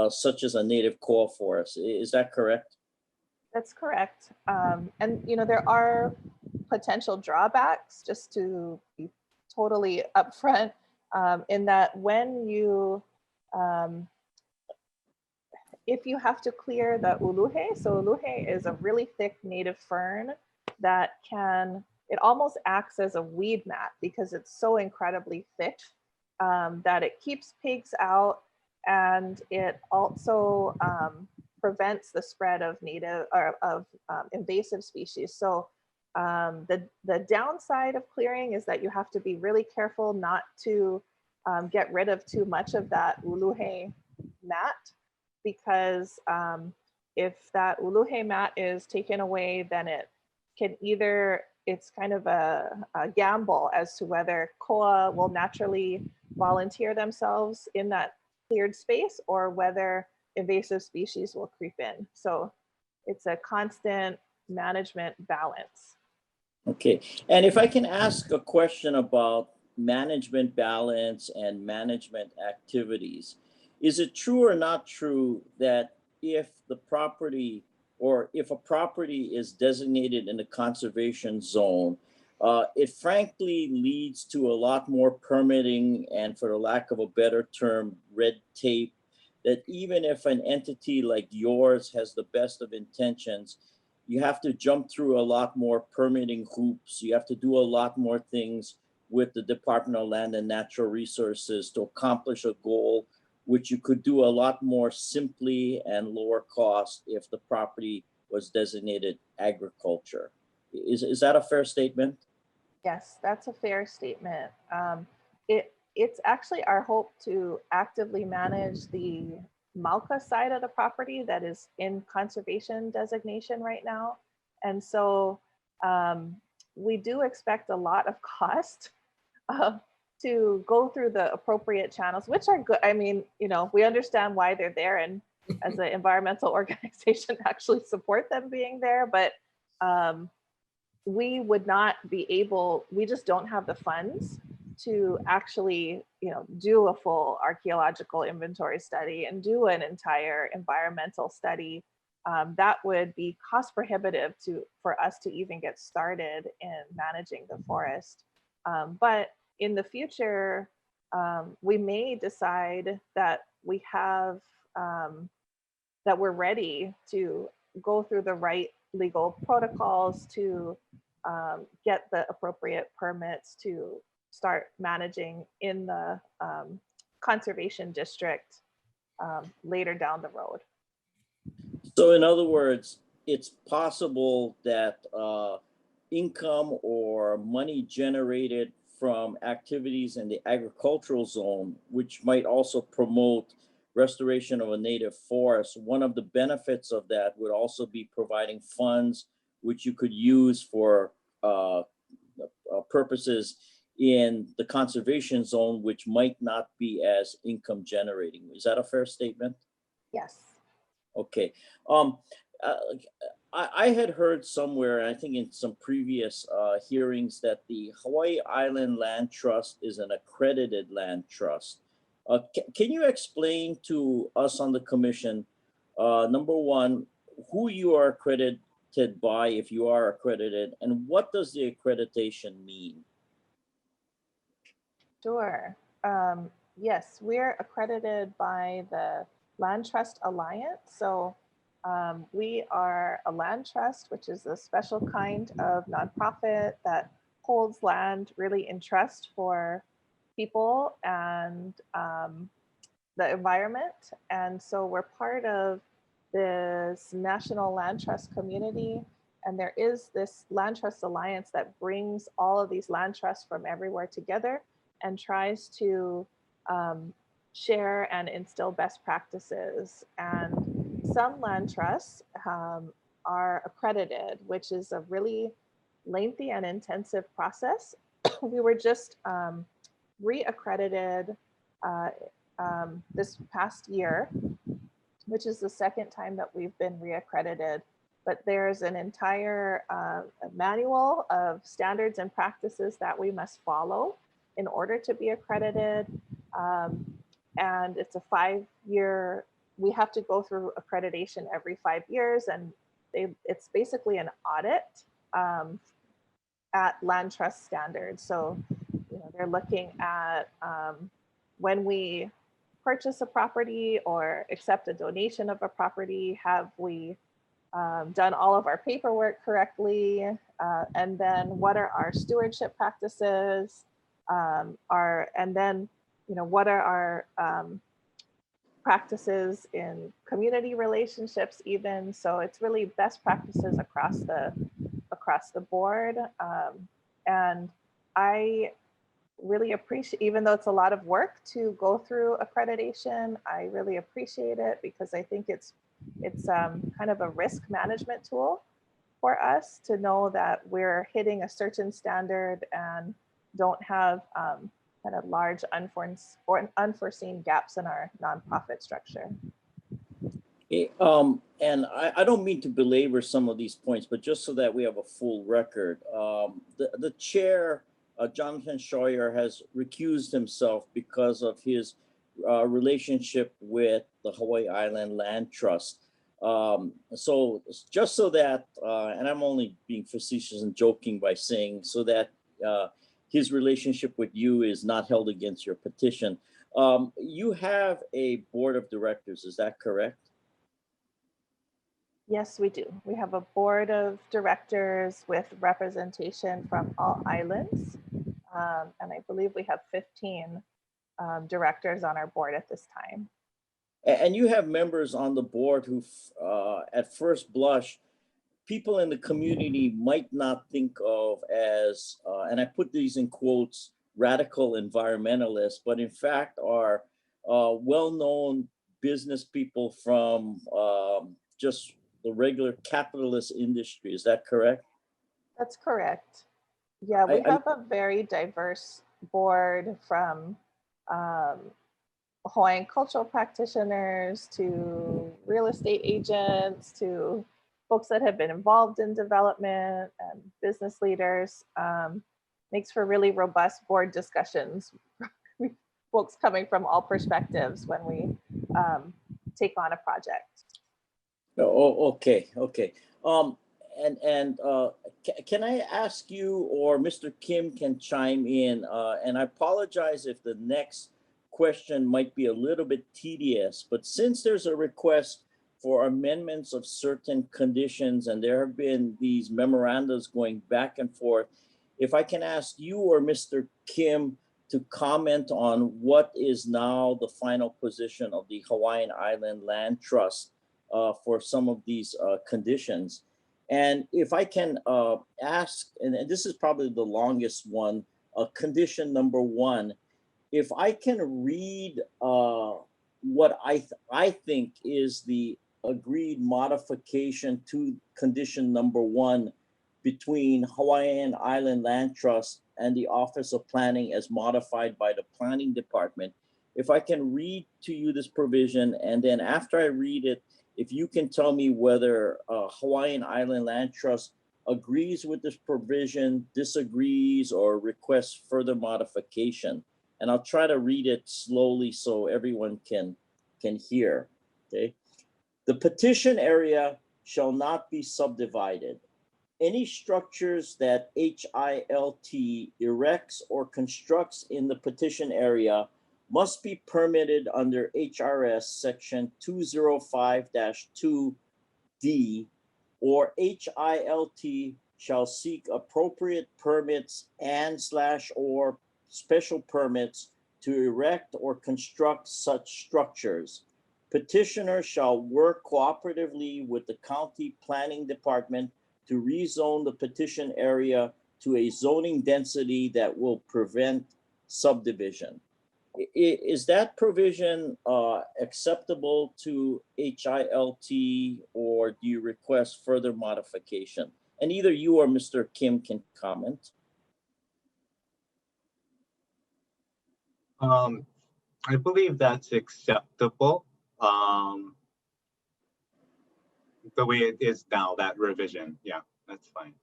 such as a native koa forest. Is that correct? That's correct. And you know, there are potential drawbacks, just to be totally upfront, in that when you if you have to clear the uluhe, so uluhe is a really thick native fern that it almost acts as a weed mat because it's so incredibly thick that it keeps pigs out, and it also prevents the spread of invasive species. So the downside of clearing is that you have to be really careful not to get rid of too much of that uluhe mat, because if that uluhe mat is taken away, then it's kind of a gamble as to whether koa will naturally volunteer themselves in that cleared space or whether invasive species will creep in. So it's a constant management balance. Okay, and if I can ask a question about management balance and management activities, is it true or not true that if the property or if a property is designated in the conservation zone, it frankly leads to a lot more permitting and, for the lack of a better term, red tape, that even if an entity like yours has the best of intentions, you have to jump through a lot more permitting hoops. You have to do a lot more things with the Department of Land and Natural Resources to accomplish a goal, which you could do a lot more simply and lower cost if the property was designated agriculture. Is that a fair statement? Yes, that's a fair statement. It's actually our hope to actively manage the Malka side of the property that is in conservation designation right now. And so we do expect a lot of cost to go through the appropriate channels, which are good. I mean, you know, we understand why they're there, and as an environmental organization actually support them being there, but we would not be able, we just don't have the funds to actually, you know, do a full archaeological inventory study and do an entire environmental study. That would be cost prohibitive for us to even get started in managing the forest. But in the future, we may decide that we have, that we're ready to go through the right legal protocols to get the appropriate permits to start managing in the conservation district later down the road. So in other words, it's possible that income or money generated from activities in the agricultural zone, which might also promote restoration of a native forest, one of the benefits of that would also be providing funds which you could use for purposes in the conservation zone, which might not be as income generating. Is that a fair statement? Yes. Okay. I had heard somewhere, I think in some previous hearings, that the Hawaii Island Land Trust is an accredited land trust. Can you explain to us on the commission, number one, who you are accredited by, if you are accredited, and what does the accreditation mean? Sure. Yes, we're accredited by the Land Trust Alliance. So we are a land trust, which is a special kind of nonprofit that holds land really in trust for people and the environment. And so we're part of this National Land Trust community. And there is this Land Trust Alliance that brings all of these land trusts from everywhere together and tries to share and instill best practices. And some land trusts are accredited, which is a really lengthy and intensive process. We were just re-accredited this past year, which is the second time that we've been re-accredited. But there's an entire manual of standards and practices that we must follow in order to be accredited. And it's a 5-year, we have to go through accreditation every 5 years, and it's basically an audit at land trust standards. So, you know, they're looking at when we purchase a property or accept a donation of a property, have we done all of our paperwork correctly? And then what are our stewardship practices? And then, you know, what are our practices in community relationships even? So it's really best practices across the board. And I really appreciate, even though it's a lot of work to go through accreditation, I really appreciate it because I think it's kind of a risk management tool for us to know that we're hitting a certain standard and don't have kind of large unforeseen gaps in our nonprofit structure. And I don't mean to belabor some of these points, but just so that we have a full record, the chair, Jonathan Scheuer, has recused himself because of his relationship with the Hawaii Island Land Trust. So just so that, and I'm only being facetious and joking by saying so that his relationship with you is not held against your petition. You have a board of directors, is that correct? Yes, we do. We have a board of directors with representation from all islands. And I believe we have 15 directors on our board at this time. And you have members on the board who, at first blush, people in the community might not think of as, and I put these in quotes, radical environmentalists, but in fact are well-known business people from just the regular capitalist industry. Is that correct? That's correct. Yeah, we have a very diverse board from Hawaiian cultural practitioners to real estate agents to folks that have been involved in development and business leaders. Makes for really robust board discussions. Folks coming from all perspectives when we take on a project. Oh, okay. Can I ask you, or Mr. Kim can chime in, and I apologize if the next question might be a little bit tedious, but since there's a request for amendments of certain conditions, and there have been these memorandums going back and forth. If I can ask you or Mr. Kim to comment on what is now the final position of the Hawaiian Island Land Trust for some of these conditions. And if I can ask, and this is probably the longest one, condition number 1, if I can read what I think is the agreed modification to condition number 1 between Hawaiian Island Land Trust and the Office of Planning as modified by the Planning Department. If I can read to you this provision, and then after I read it, if you can tell me whether Hawaiian Island Land Trust agrees with this provision, disagrees, or requests further modification. And I'll try to read it slowly so everyone can hear, okay? The petition area shall not be subdivided. Any structures that HILT erects or constructs in the petition area must be permitted under HRS section 205-2D, or HILT shall seek appropriate permits and/or special permits to erect or construct such structures. Petitioner shall work cooperatively with the county planning department to rezone the petition area to a zoning density that will prevent subdivision. Is that provision acceptable to HILT, or do you request further modification? And either you or Mr. Kim can comment. I believe that's acceptable. The way it is now, that revision, yeah, that's fine.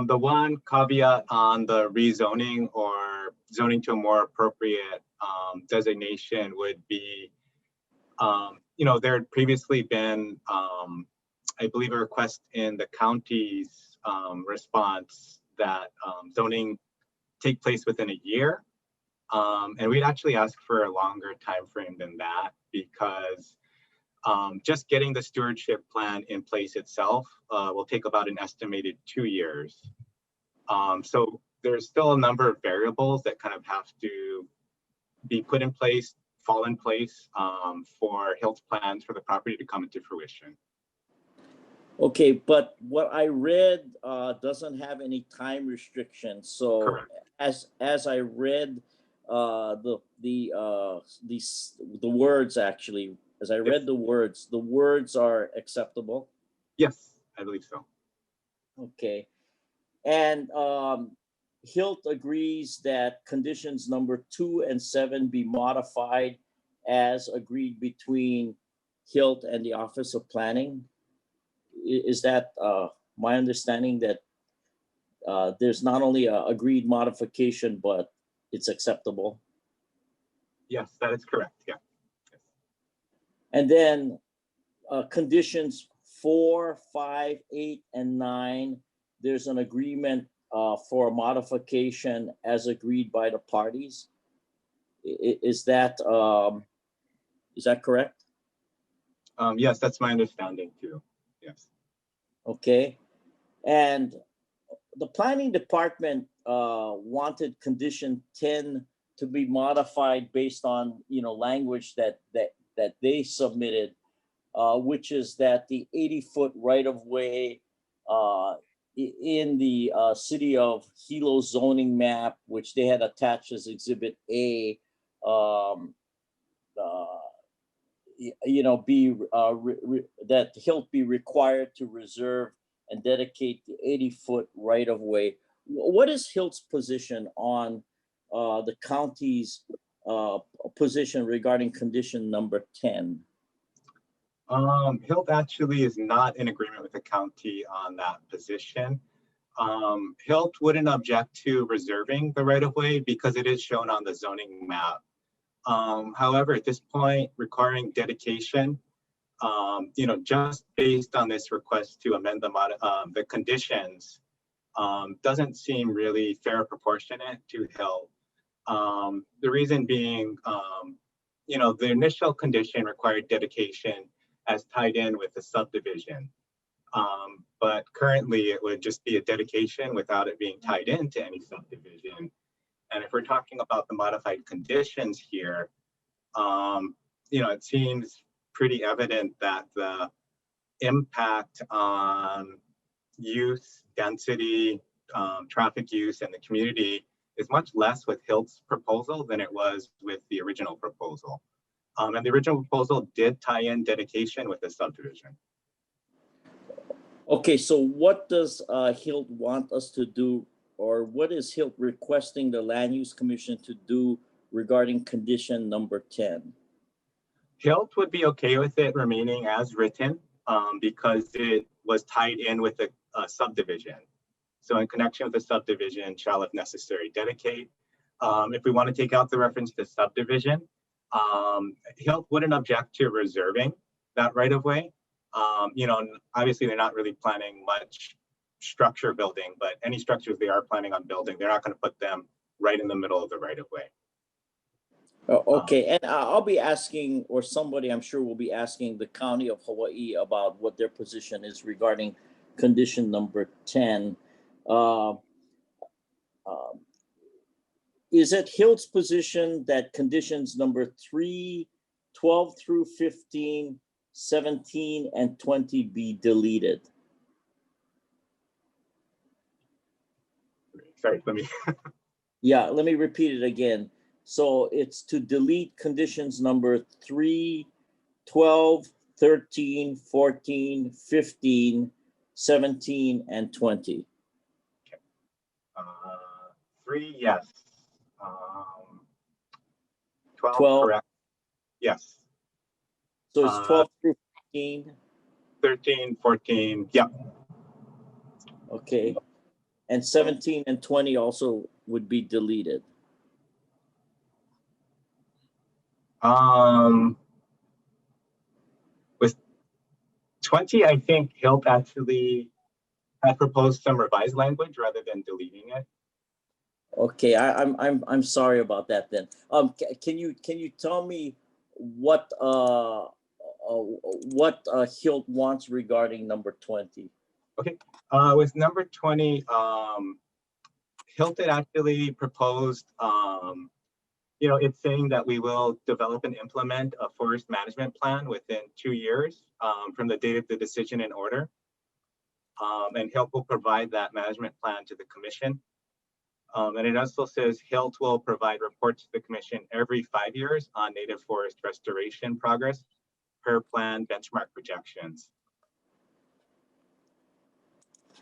The one caveat on the rezoning or zoning to a more appropriate designation would be, there had previously been, I believe, a request in the county's response that zoning take place within a year. And we'd actually ask for a longer time frame than that, because just getting the stewardship plan in place itself will take about an estimated 2 years. So there's still a number of variables that kind of have to be put in place, fall in place for HILT's plans for the property to come into fruition. Okay, but what I read doesn't have any time restrictions. So Correct. as I read the words, actually, as I read the words are acceptable. Yes, I believe so. Okay, and HILT agrees that conditions number 2 and 7 be modified as agreed between HILT and the Office of Planning. Is that my understanding, that there's not only a agreed modification, but it's acceptable? Yes, that is correct. Yeah. And then conditions 4, 5, 8, and 9, there's an agreement for a modification as agreed by the parties. Is that correct? Yes, that's my understanding too. Yes. Okay. And the planning department wanted condition 10 to be modified based on language that they submitted, which is that the 80-foot right-of-way in the city of Hilo zoning map, which they had attached as Exhibit A, that HILT be required to reserve and dedicate the 80-foot right-of-way. What is HILT's position on the county's position regarding condition number 10? HILT actually is not in agreement with the county on that position. HILT wouldn't object to reserving the right-of-way because it is shown on the zoning map. However, at this point, requiring dedication, just based on this request to amend the conditions, doesn't seem really fair or proportionate to HILT. The reason being, the initial condition required dedication as tied in with the subdivision. But currently it would just be a dedication without it being tied into any subdivision. And if we're talking about the modified conditions here, it seems pretty evident that the impact on use, density, traffic use, and the community is much less with Hilt's proposal than it was with the original proposal. And the original proposal did tie in dedication with the subdivision. Okay, so what does Hilt want us to do, or what is Hilt requesting the Land Use Commission to do regarding condition number 10? Hilt would be okay with it remaining as written because it was tied in with a subdivision. So in connection with the subdivision, shall if necessary dedicate. If we want to take out the reference to subdivision, Hilt wouldn't object to reserving that right of way. Obviously they're not really planning much structure building, but any structures they are planning on building, they're not going to put them right in the middle of the right of way. Okay, and I'll be asking, or somebody I'm sure will be asking the County of Hawaii about what their position is regarding condition number 10. Is it Hilt's position that conditions number 3, 12 through 15, 17, and 20 be deleted? Sorry, let me. Yeah, let me repeat it again. So it's to delete conditions number 3, 12, 13, 14, 15, 17, and 20. 3, yes. 12, 12. correct. Yes. So it's 12 through 15. 13, 14, yeah. Okay. And 17 and 20 also would be deleted. With 20, I think Hilt actually had proposed some revised language rather than deleting it. Okay, I'm sorry about that then. Can you tell me what Hilt wants regarding number 20? Okay, with number 20, Hilt had actually proposed, it's saying that we will develop and implement a forest management plan within 2 years from the date of the decision in order. And Hilt will provide that management plan to the commission. And it also says Hilt will provide reports to the commission every 5 years on native forest restoration progress per plan benchmark projections.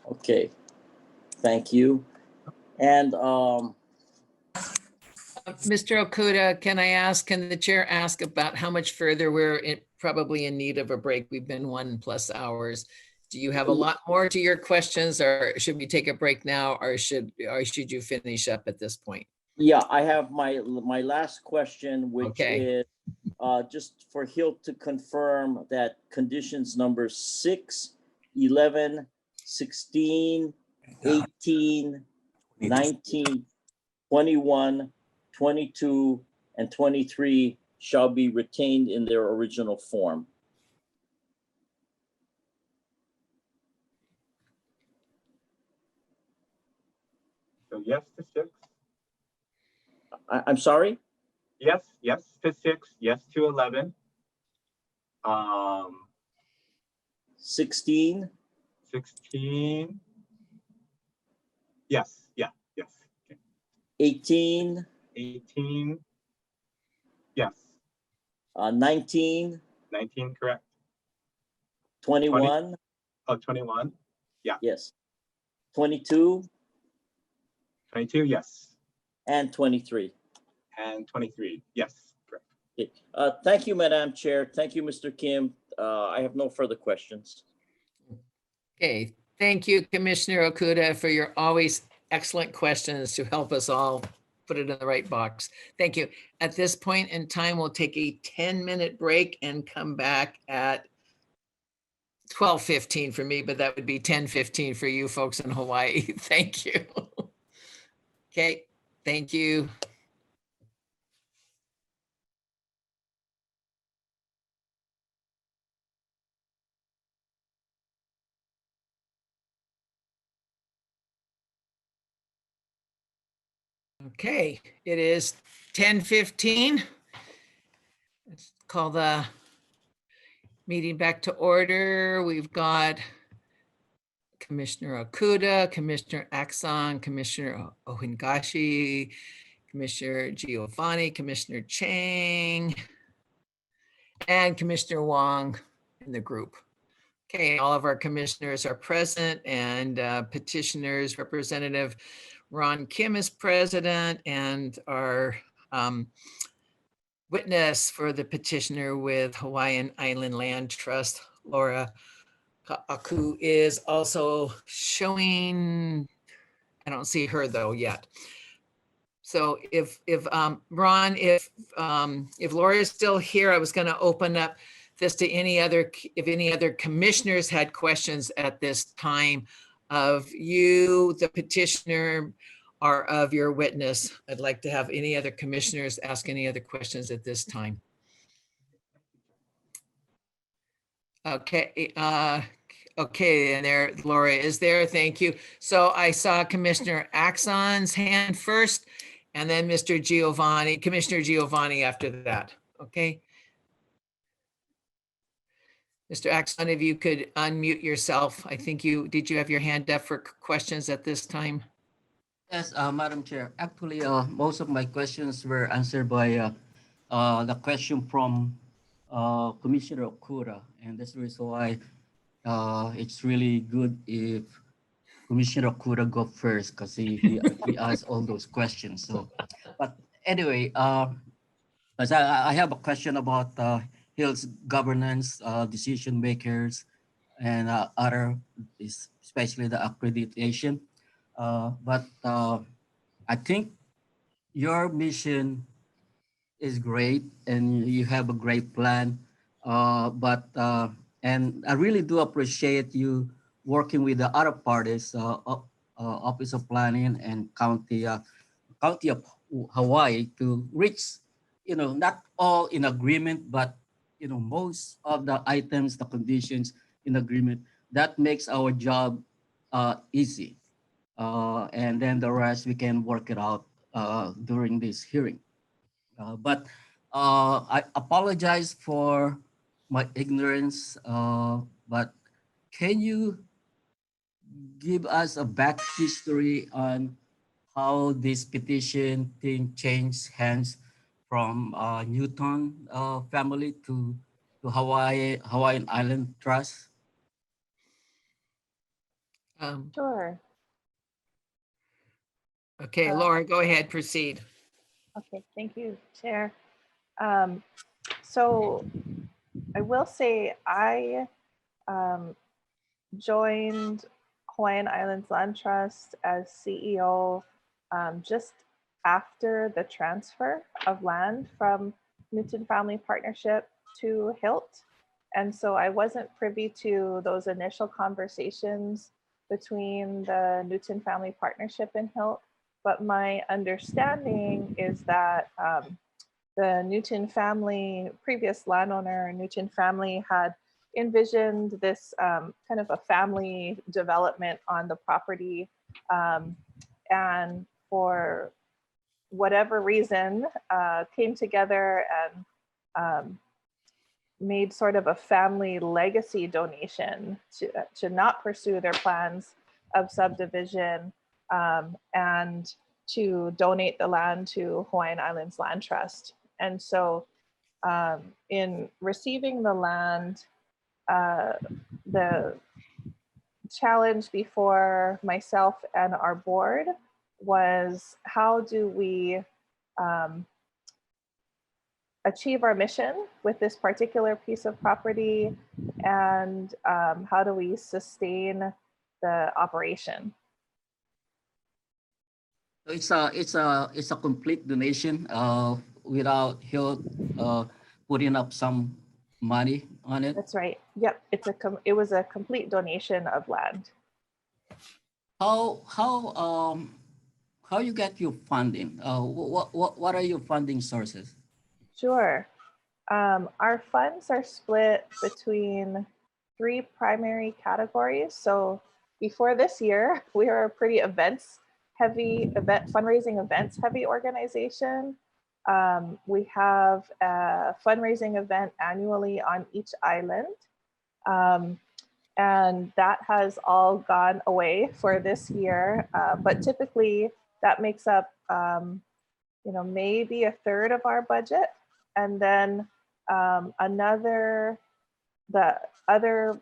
Okay, thank you. And Mr. Okuda, can the chair ask about how much further we're probably in need of a break? We've been 1+ hours. Do you have a lot more to your questions, or should we take a break now, or should you finish up at this point? yeah, I have my last question, which Okay. is just for Hilt to confirm that conditions number 6, 11, 16, 18, 19, 21, 22, and 23 shall be retained in their original form. So yes to 6. I'm sorry? Yes to 6, yes to 11. 16? 16. Yes. Okay. 18? 18. Yes. 19? 19, correct. 21? 21. Yeah. Yes. 22? 22, yes. And 23. And 23, yes, correct. Okay. Thank you, Madam Chair. Thank you, Mr. Kim. I have no further questions. Okay, thank you, Commissioner Okuda, for your always excellent questions to help us all put it in the right box. Thank you. At this point in time, we'll take a 10-minute break and come back at 12:15 for me, but that would be 10:15 for you folks in Hawaii. Thank you. Okay, thank you. Okay, it is 10:15. Let's call the meeting back to order. We've got Commissioner Okuda, Commissioner Axon, Commissioner Ohingashi, Commissioner Giovanni, Commissioner Chang, and Commissioner Wong in the group. Okay, all of our commissioners are present, and petitioners representative Ron Kim is president, and our witness for the petitioner with Hawaiian Island Land Trust, Laura Ka'aku, is also showing. I don't see her though yet. So if Ron, if Laura is still here, I was going to open up this to if any other commissioners had questions at this time of you, the petitioner, or of your witness. I'd like to have any other commissioners ask any other questions at this time. Okay, okay, and there, Laura is there, thank you. So I saw Commissioner Axon's hand first, and then Mr. Giovanni, Commissioner Giovanni after that, okay? Mr. Axon, if you could unmute yourself. I think did you have your hand up for questions at this time? Yes, Madam Chair. Actually, most of my questions were answered by the question from Commissioner Okuda, and that's the reason why it's really good if Commissioner Okuda go first, because he asked all those questions. So, but anyway, as I have a question about Hill's governance, decision makers, and other, especially the accreditation. But I think your mission is great, and you have a great plan. And I really do appreciate you working with the other parties, Office of Planning and County of Hawaii, to reach, not all in agreement, but most of the items, the conditions in agreement. That makes our job easy. And then the rest we can work it out during this hearing. But I apologize for my ignorance, but can you give us a back history on how this petition thing changed hands from Newton family to Hawaiian Island Trust? Sure. Okay, Laura, go ahead, proceed. Okay, thank you, Chair. So I will say I joined Hawaiian Islands Land Trust as CEO just after the transfer of land from Newton Family Partnership to HILT. And so I wasn't privy to those initial conversations between the Newton Family Partnership and HILT. But my understanding is that the Newton family, previous landowner, Newton family, had envisioned this kind of a family development on the property. And for whatever reason, came together and made sort of a family legacy donation to not pursue their plans of subdivision, and to donate the land to Hawaiian Islands Land Trust. And so in receiving the land, the challenge before myself and our board was, how do we achieve our mission with this particular piece of property, and how do we sustain the operation? It's a complete donation without HILT putting up some money on it. That's right. Yep, it was a complete donation of land. How you get your funding? What are your funding sources? Sure. Our funds are split between 3 primary categories. So before this year, we were a pretty events heavy fundraising events heavy organization. We have a fundraising event annually on each island. And that has all gone away for this year. But typically that makes up, maybe a third of our budget. And then the other,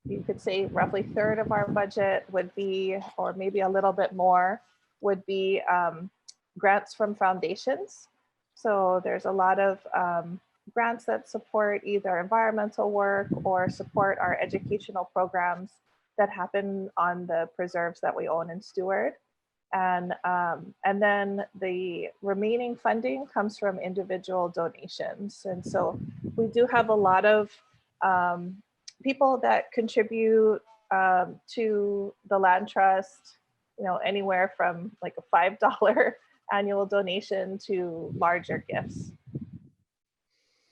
you could say roughly third of our budget would be, or maybe a little bit more, would be grants from foundations. So there's a lot of grants that support either environmental work or support our educational programs that happen on the preserves that we own and steward. And then the remaining funding comes from individual donations. And so we do have a lot of people that contribute to the land trust, anywhere from like a $5 annual donation to larger gifts.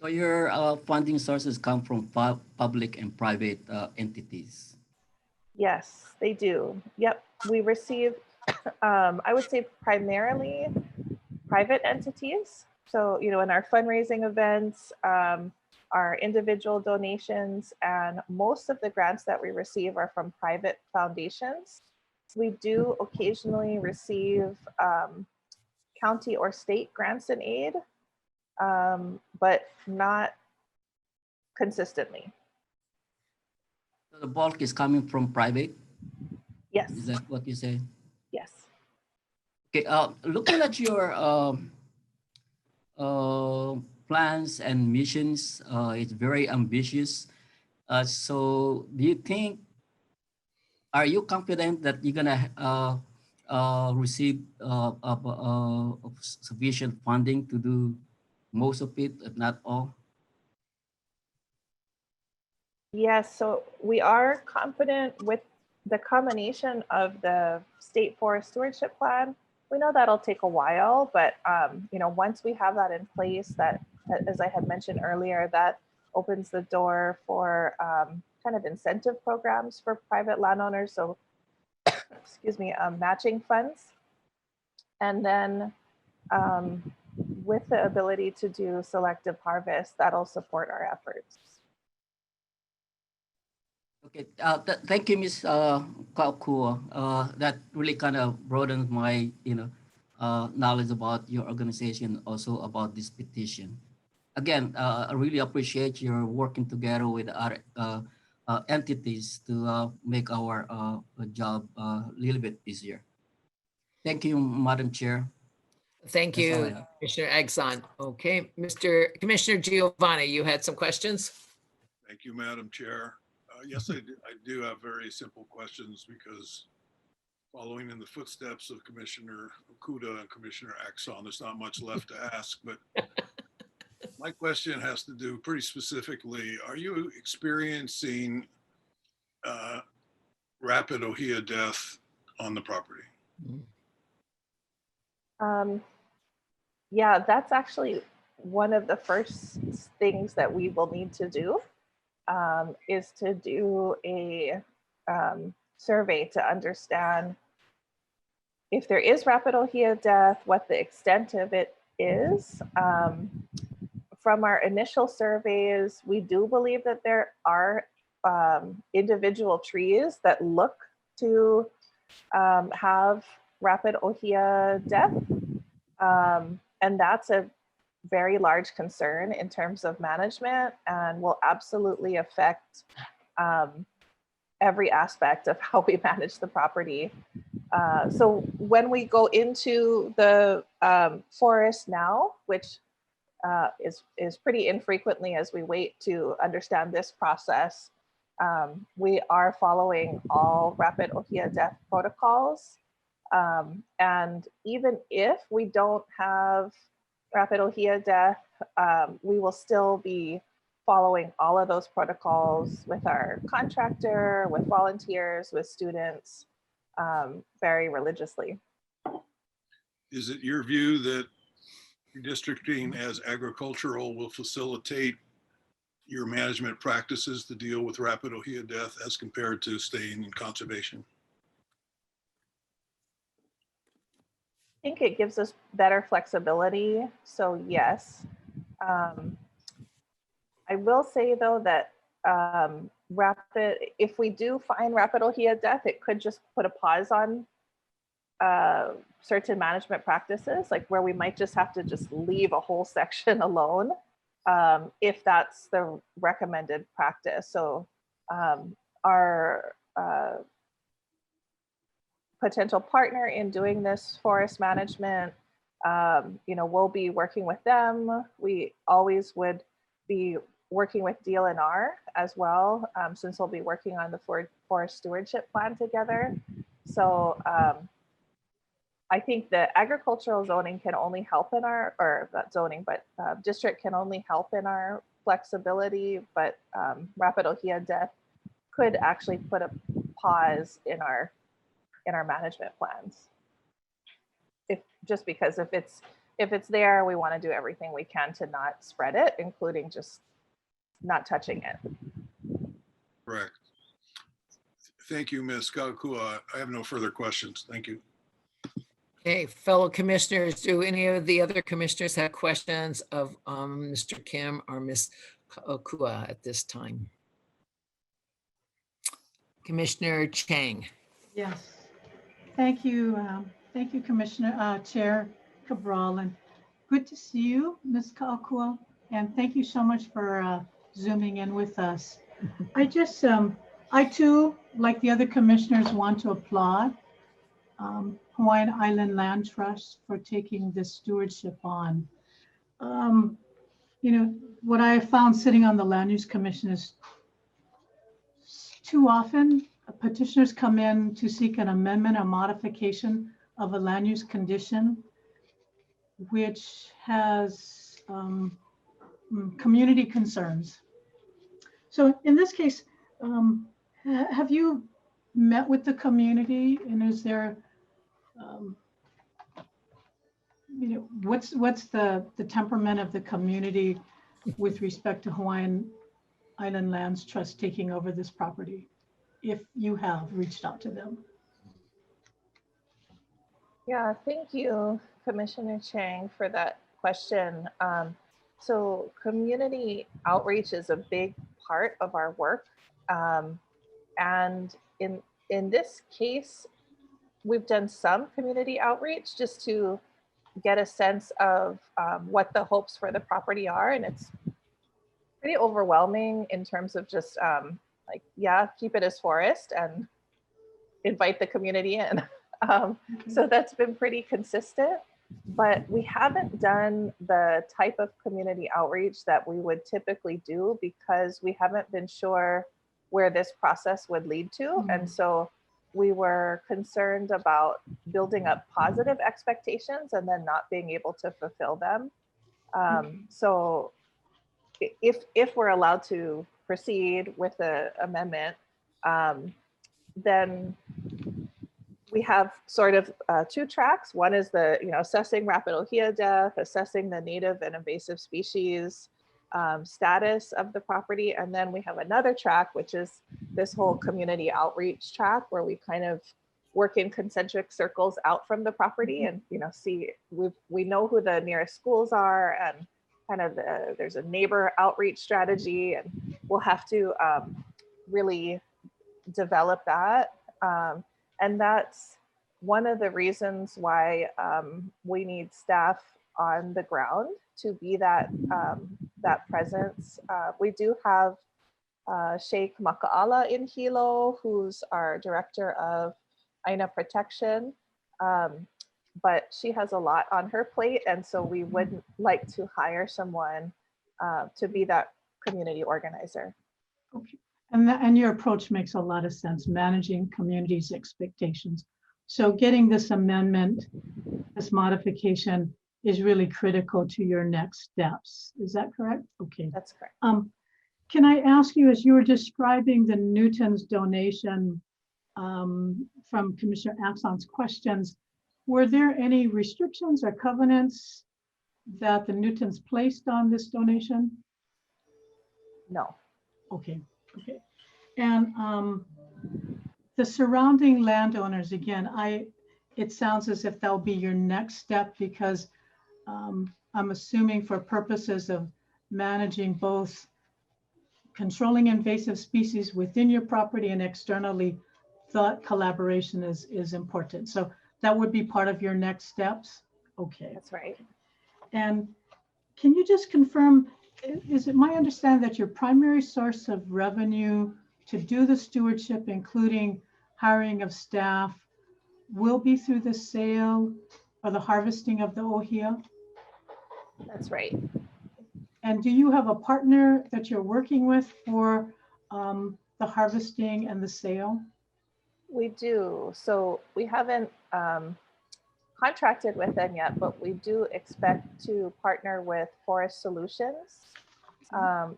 So your funding sources come from public and private entities. Yes, they do. Yep, we receive, I would say primarily private entities. So, in our fundraising events, our individual donations, and most of the grants that we receive are from private foundations. We do occasionally receive county or state grants and aid, but not consistently. So the bulk is coming from private? Yes. Is that what you say? Yes. Okay, looking at your plans and missions, it's very ambitious. So do you think, are you confident that you're gonna receive sufficient funding to do most of it, if not all? Yes, so we are confident with the combination of the state forest stewardship plan. We know that'll take a while, but once we have that in place, that, as I had mentioned earlier, that opens the door for kind of incentive programs for private landowners. So, excuse me, matching funds. And then with the ability to do selective harvest, that'll support our efforts. Okay, thank you, Ms. Kukuwa. That really kind of broadened my, knowledge about your organization, also about this petition. Again, I really appreciate your working together with other entities to make our job a little bit easier. Thank you, Madam Chair. Thank That's all I you, have. Commissioner Exxon. Okay, Commissioner Giovanni, you had some questions? Thank you, Madam Chair. Yes, I do have very simple questions because following in the footsteps of Commissioner Okuda and Commissioner Exxon, there's not much left to ask, but my question has to do pretty specifically, are you experiencing rapid ohia death on the property? Yeah, that's actually one of the first things that we will need to do, is to do a survey to understand if there is rapid ohia death, what the extent of it is. From our initial surveys, we do believe that there are individual trees that look to have rapid ohia death. And that's a very large concern in terms of management and will absolutely affect every aspect of how we manage the property. So when we go into the forest now, which is pretty infrequently as we wait to understand this process, we are following all rapid ohia death protocols. And even if we don't have rapid ohia death, we will still be following all of those protocols with our contractor, with volunteers, with students, very religiously. Is it your view that redistricting as agricultural will facilitate your management practices to deal with rapid ohia death as compared to staying in conservation? think it gives us better flexibility. So yes. I will say though that if we do find rapid ohia death, it could just put a pause on certain management practices, like where we might just have to just leave a whole section alone if that's the recommended practice. So our potential partner in doing this forest management, we'll be working with them. We always would be working with DLNR as well, since we'll be working on the forest stewardship plan together. So I think the agricultural zoning can only help in our, or not zoning, but district can only help in our flexibility, but rapid ohia death could actually put a pause in our management plans. Just because if it's there, we want to do everything we can to not spread it, including just not touching it. Correct. Thank you, Ms. Kukuwa. I have no further questions. Thank you. Okay, fellow commissioners, do any of the other commissioners have questions of Mr. Kim or Ms. Kukuwa at this time? Commissioner Chang. Yes, thank you. Thank you, Commissioner Chair Cabral, and good to see you, Ms. Kukuwa, and thank you so much for zooming in with us. I too, like the other commissioners, want to applaud Hawaiian Island Land Trust for taking this stewardship on. What I have found sitting on the Land Use Commission is too often petitioners come in to seek an amendment or modification of a land use condition, which has community concerns. So in this case, have you met with the community, and is there, what's the temperament of the community with respect to Hawaiian Island Lands Trust taking over this property, if you have reached out to them? Yeah, thank you, Commissioner Chang, for that question. So community outreach is a big part of our work. And in this case, we've done some community outreach just to get a sense of what the hopes for the property are. And it's pretty overwhelming in terms of just keep it as forest and invite the community in. So that's been pretty consistent, but we haven't done the type of community outreach that we would typically do because we haven't been sure where this process would lead to. And so we were concerned about building up positive expectations and then not being able to fulfill them. So if we're allowed to proceed with the amendment, then we have sort of two tracks. One is the assessing rapid ohia death, assessing the native and invasive species status of the property, and then we have another track, which is this whole community outreach track, where we kind of work in concentric circles out from the property, and see we know who the nearest schools are, and kind of there's a neighbor outreach strategy, and we'll have to really develop that. And that's one of the reasons why we need staff on the ground to be that presence. We do have Sheikh Maka'ala in Hilo, who's our director of Aina Protection, but she has a lot on her plate, and so we would like to hire someone to be that community organizer. Okay. And your approach makes a lot of sense, managing communities' expectations. So getting this amendment, this modification is really critical to your next steps. Is that correct? Okay. That's correct. Can I ask you, as you were describing the Newton's donation from Commissioner Axon's questions, were there any restrictions or covenants that the Newtons placed on this donation? No. Okay. Okay. And the surrounding landowners, again, it sounds as if that'll be your next step because I'm assuming for purposes of managing both controlling invasive species within your property and externally, thought collaboration is important. So that would be part of your next steps? Okay. That's right. And can you just confirm, is it my understanding that your primary source of revenue to do the stewardship, including hiring of staff, will be through the sale or the harvesting of the ohia? That's right. And do you have a partner that you're working with for the harvesting and the sale? We do. So we haven't contracted with them yet, but we do expect to partner with Forest Solutions,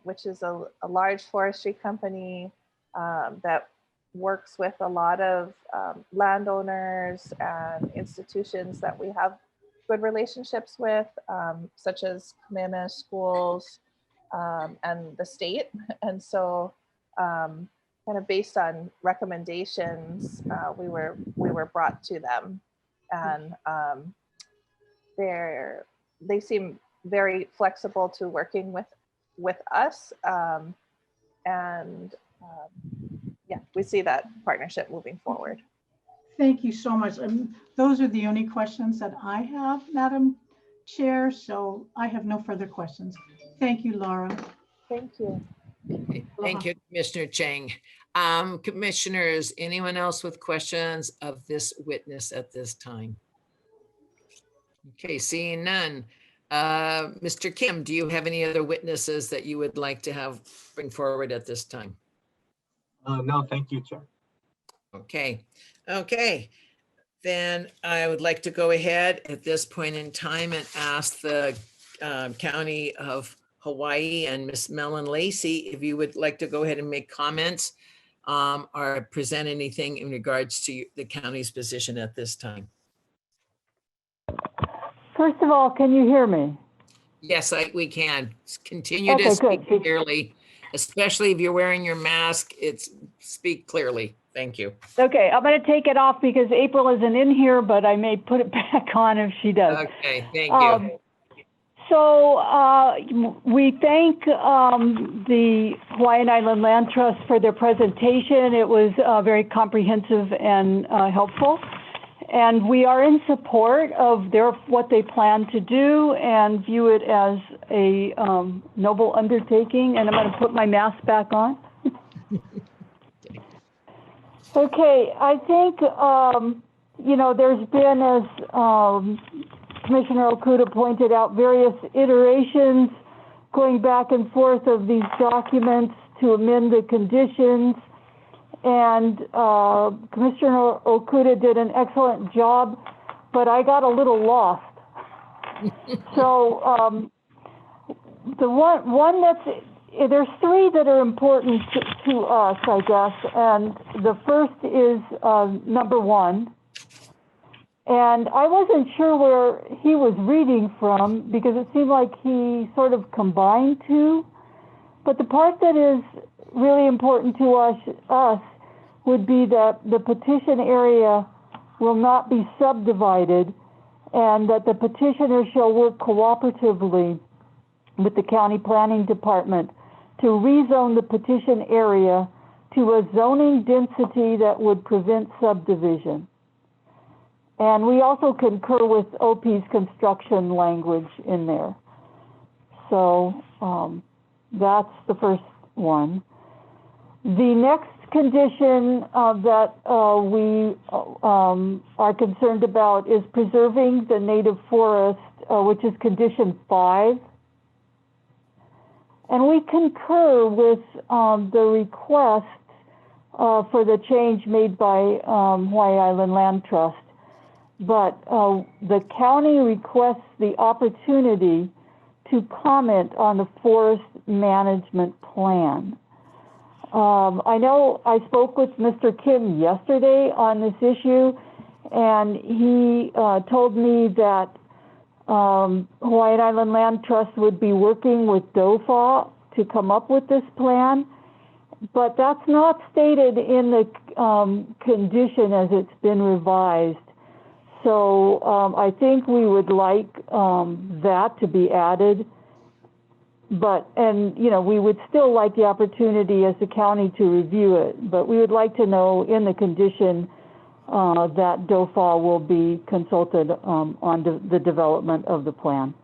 which is a large forestry company that works with a lot of landowners and institutions that we have good relationships with, such as Kamehameha Schools and the state. And so kind of based on recommendations, we were brought to them, and they seem very flexible to working with us, and yeah, we see that partnership moving forward. Thank you so much. Those are the only questions that I have, Madam Chair, so I have no further questions. Thank you, Laura. Thank you. Okay, thank you, Commissioner Chang. Commissioners, anyone else with questions of this witness at this time? Okay, seeing none. Mr. Kim, do you have any other witnesses that you would like to bring forward at this time? No, thank you, Chair. Okay, then I would like to go ahead at this point in time and ask the County of Hawaii and Ms. Mellon Lacey if you would like to go ahead and make comments or present anything in regards to the county's position at this time. First of all, can you hear me? Yes, we can. Continue to speak clearly, especially if you're wearing your mask. Speak clearly. Thank you. Okay, I'm going to take it off because April isn't in here, but I may put it back on if she does. Okay, thank you. So we thank the Hawaiian Island Land Trust for their presentation. It was very comprehensive and helpful. And we are in support of what they plan to do and view it as a noble undertaking. And I'm going to put my mask back on. Okay, I think, there's been, as Commissioner Okuda pointed out, various iterations going back and forth of these documents to amend the conditions. And Commissioner Okuda did an excellent job, but I got a little lost. So the one that's, there's three that are important to us, I guess. And the first is number one. And I wasn't sure where he was reading from because it seemed like he sort of combined two. But the part that is really important to us would be that the petition area will not be subdivided and that the petitioner shall work cooperatively with the county planning department to rezone the petition area to a zoning density that would prevent subdivision. And we also concur with OP's construction language in there. So that's the first one. The next condition that we are concerned about is preserving the native forest, which is condition 5. And we concur with the request for the change made by Hawaii Island Land Trust. But the county requests the opportunity to comment on the forest management plan. I know I spoke with Mr. Kim yesterday on this issue, and he told me that Hawaiian Island Land Trust would be working with DOFA to come up with this plan, but that's not stated in the condition as it's been revised. So I think we would like that to be added. But, and, you know, we would still like the opportunity as the county to review it, but we would like to know in the condition that DOFA will be consulted on the development of the plan.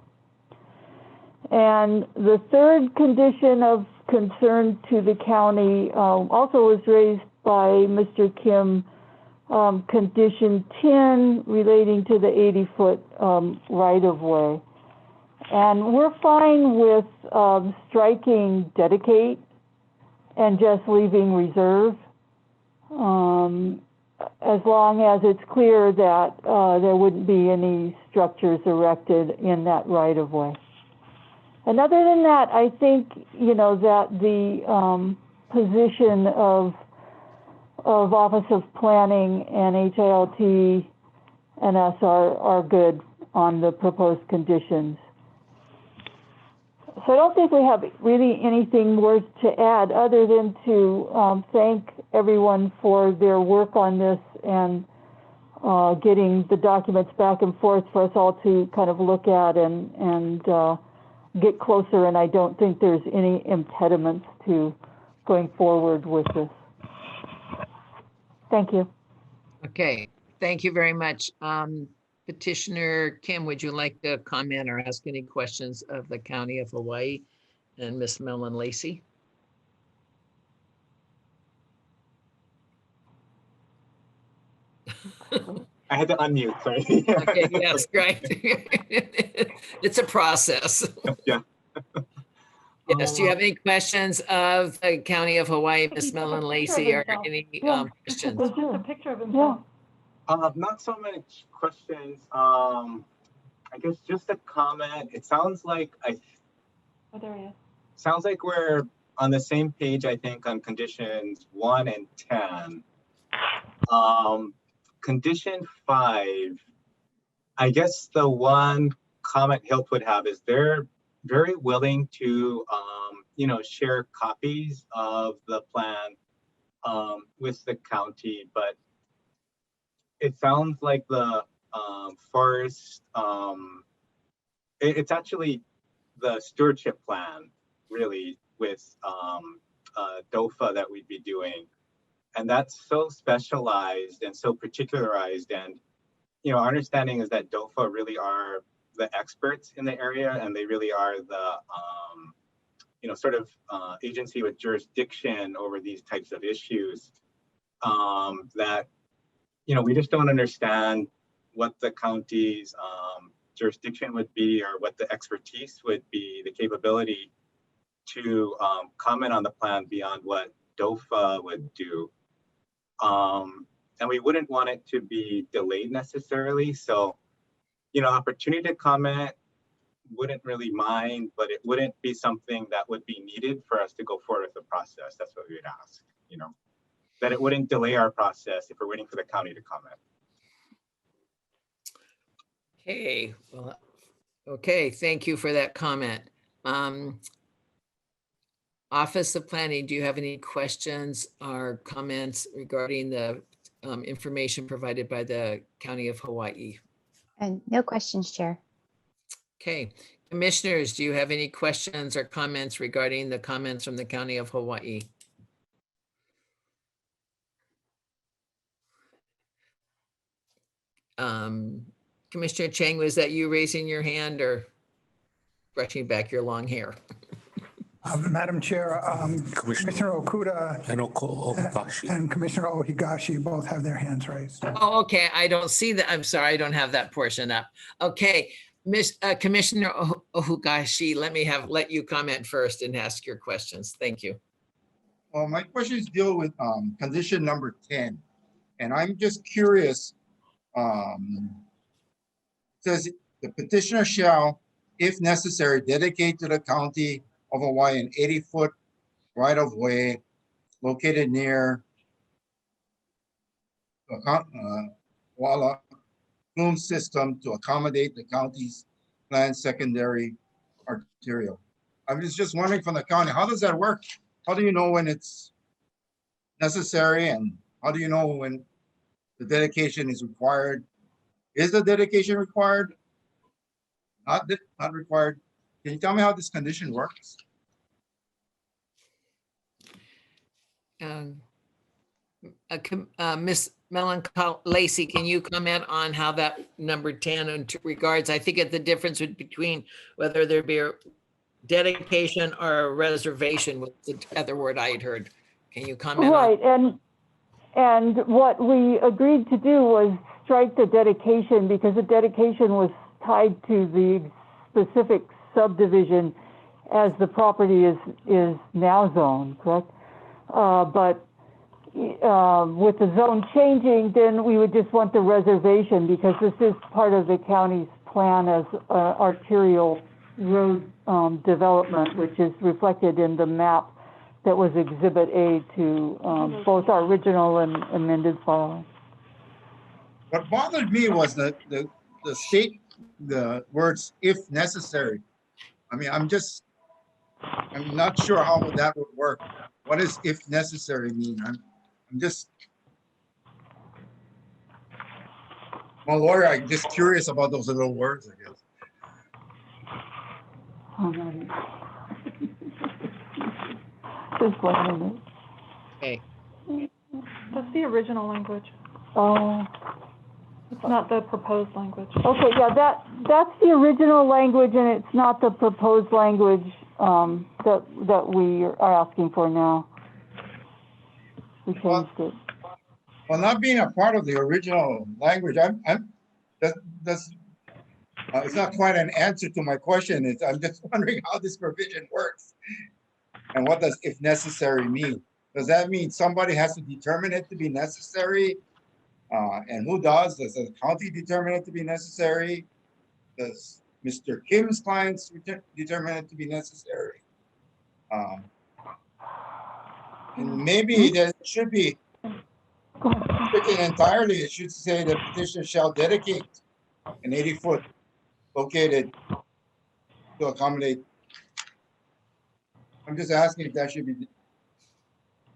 And the third condition of concern to the county also was raised by Mr. Kim, condition 10 relating to the 80-foot right-of-way. And we're fine with striking dedicate and just leaving reserve, as long as it's clear that there wouldn't be any structures erected in that right-of-way. And other than that, I think, you know, that the position of Office of Planning and HILT and us are good on the proposed conditions. So I don't think we have really anything more to add other than to thank everyone for their work on this and getting the documents back and forth for us all to kind of look at and get closer. And I don't think there's any impediments to going forward with this. Thank you. Okay, thank you very much. Petitioner Kim, would you like to comment or ask any questions of the County of Hawaii and Ms. Mellon Lacey? I had to unmute, sorry. Okay, yes, great. It's a process. Yeah. Yes, do you have any questions of the County of Hawaii, Ms. Mellon Lacey, or any questions? Just a picture of himself. Not so many questions. I guess just a comment. It sounds like Oh, there he is. sounds like we're on the same page, I think, on conditions 1 and 10. Condition 5, I guess the one comment Hilt would have is they're very willing to, you know, share copies of the plan with the county, but it sounds like the forest, it's actually the stewardship plan, really, with DOFA that we'd be doing. And that's so specialized and so particularized. And, you know, our understanding is that DOFA really are the experts in the area, and they really are the, you know, sort of agency with jurisdiction over these types of issues that, you know, we just don't understand what the county's jurisdiction would be, or what the expertise would be, the capability to comment on the plan beyond what DOFA would do. And we wouldn't want it to be delayed necessarily. So, you know, opportunity to comment, wouldn't really mind, but it wouldn't be something that would be needed for us to go forward with the process. That's what we would ask, you know, that it wouldn't delay our process if we're waiting for the county to comment. Okay, well, okay, thank you for that comment. Office of Planning, do you have any questions or comments regarding the information provided by the County of Hawaii? And no questions, Chair. Okay, commissioners, do you have any questions or comments regarding the comments from the County of Hawaii? Commissioner Chang, was that you raising your hand or brushing back your long hair? Madam Chair, Commissioner Okuda and Commissioner Ohigashi both have their hands raised. Oh, okay, I don't see that. I'm sorry, I don't have that portion up. Okay, Commissioner Ohigashi, let you comment first and ask your questions. Thank you. Well, my questions deal with condition number 10, and I'm just curious. Says the petitioner shall, if necessary, dedicate to the County of Hawaii an 80-foot right-of-way located near Wala plume system to accommodate the county's planned secondary arterial. I was just wondering from the county, how does that work? How do you know when it's necessary, and how do you know when the dedication is required? Is the dedication required? Not required. Can you tell me how this condition works? Ms. Lacey, can you comment on how that number 10 in regards, I think the difference between whether there be a dedication or a reservation was the other word I had heard. Can you comment Right, on? and what we agreed to do was strike the dedication because the dedication was tied to the specific subdivision as the property is now zoned, correct? But with the zone changing, then we would just want the reservation because this is part of the county's plan as arterial road development, which is reflected in the map that was Exhibit A to both our original and amended filing. What bothered me was the words "if necessary." I mean, I'm not sure how that would work. What does "if necessary" mean? I'm just, I'm a lawyer. I'm just curious about those little words, I guess. Just 1 minute. Okay. That's the original language. Oh. It's not the proposed language. Okay, yeah, that's the original language, and it's not the proposed language that we are asking for now. We changed it. Well, not being a part of the original language, it's not quite an answer to my question. I'm just wondering how this provision works, and what does "if necessary" mean? Does that mean somebody has to determine it to be necessary? And who does? Does the county determine it to be necessary? Does Mr. Kim's clients determine it to be necessary? And maybe there should be written entirely. It should say the petitioner shall dedicate an 80-foot located to accommodate. I'm just asking if that should be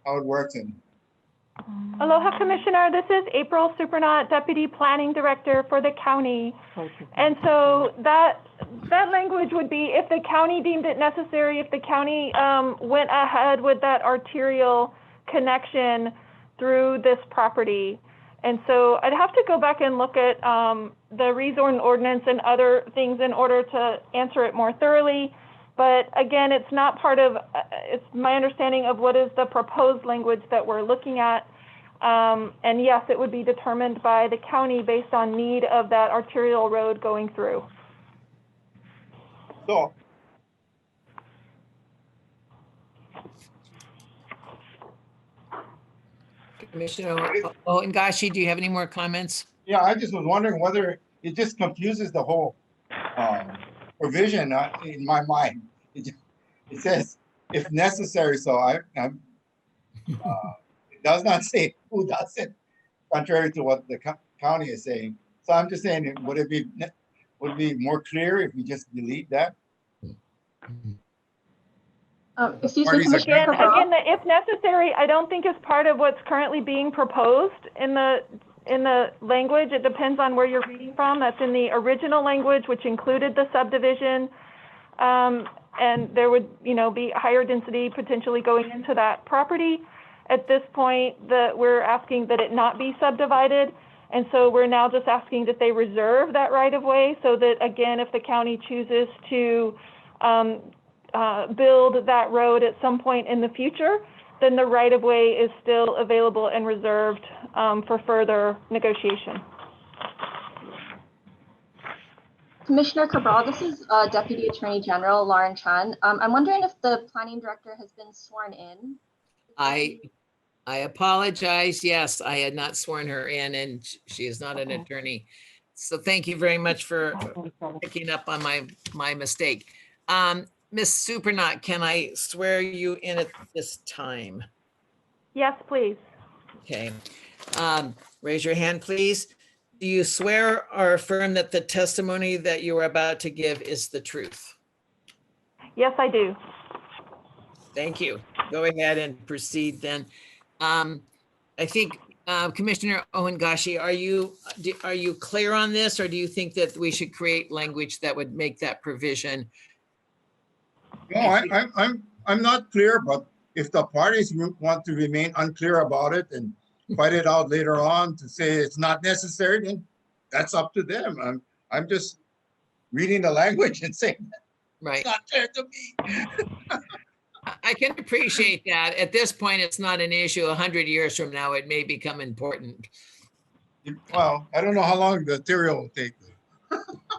how it works. And Aloha, Commissioner. This is April Supernaut, Deputy Planning Director for the county. And so that language would be if the county deemed it necessary, if the county went ahead with that arterial connection through this property. And so I'd have to go back and look at the rezone ordinance and other things in order to answer it more thoroughly. But again, it's not part of, it's my understanding of what is the proposed language that we're looking at. And yes, it would be determined by the county based on need of that arterial road going through. So, Commissioner Ngashi, do you have any more comments? yeah, I just was wondering whether it just confuses the whole provision in my mind. It says if necessary, so it does not say who does it, contrary to what the county is saying. So I'm just saying, would it be more clear if we just delete that? Excuse me, Commissioner. Again, the if necessary, I don't think is part of what's currently being proposed in the language. It depends on where you're reading from. That's in the original language, which included the subdivision. And there would, be higher density potentially going into that property. At this point, we're asking that it not be subdivided. And so we're now just asking that they reserve that right of way so that, again, if the county chooses to build that road at some point in the future, then the right of way is still available and reserved for further negotiation. Commissioner Cabral, this is Deputy Attorney General Lauren Chan. I'm wondering if the planning director has been sworn in. I apologize. Yes, I had not sworn her in, and she is not an attorney. So thank you very much for picking up on my mistake. Ms. Supernaut, can I swear you in at this time? Yes, please. Okay. Raise your hand, please. Do you swear or affirm that the testimony that you are about to give is the truth? Yes, I do. Thank you. Go ahead and proceed then. I think Commissioner Ohingashi, are you clear on this, or do you think that we should create language that would make that provision? No, I'm not clear, but if the parties want to remain unclear about it and fight it out later on to say it's not necessary, then that's up to them. I'm just reading the language and saying Right. it's not clear to me. I can appreciate that. At this point, it's not an issue. 100 years from now, it may become important. Well, I don't know how long the material will take.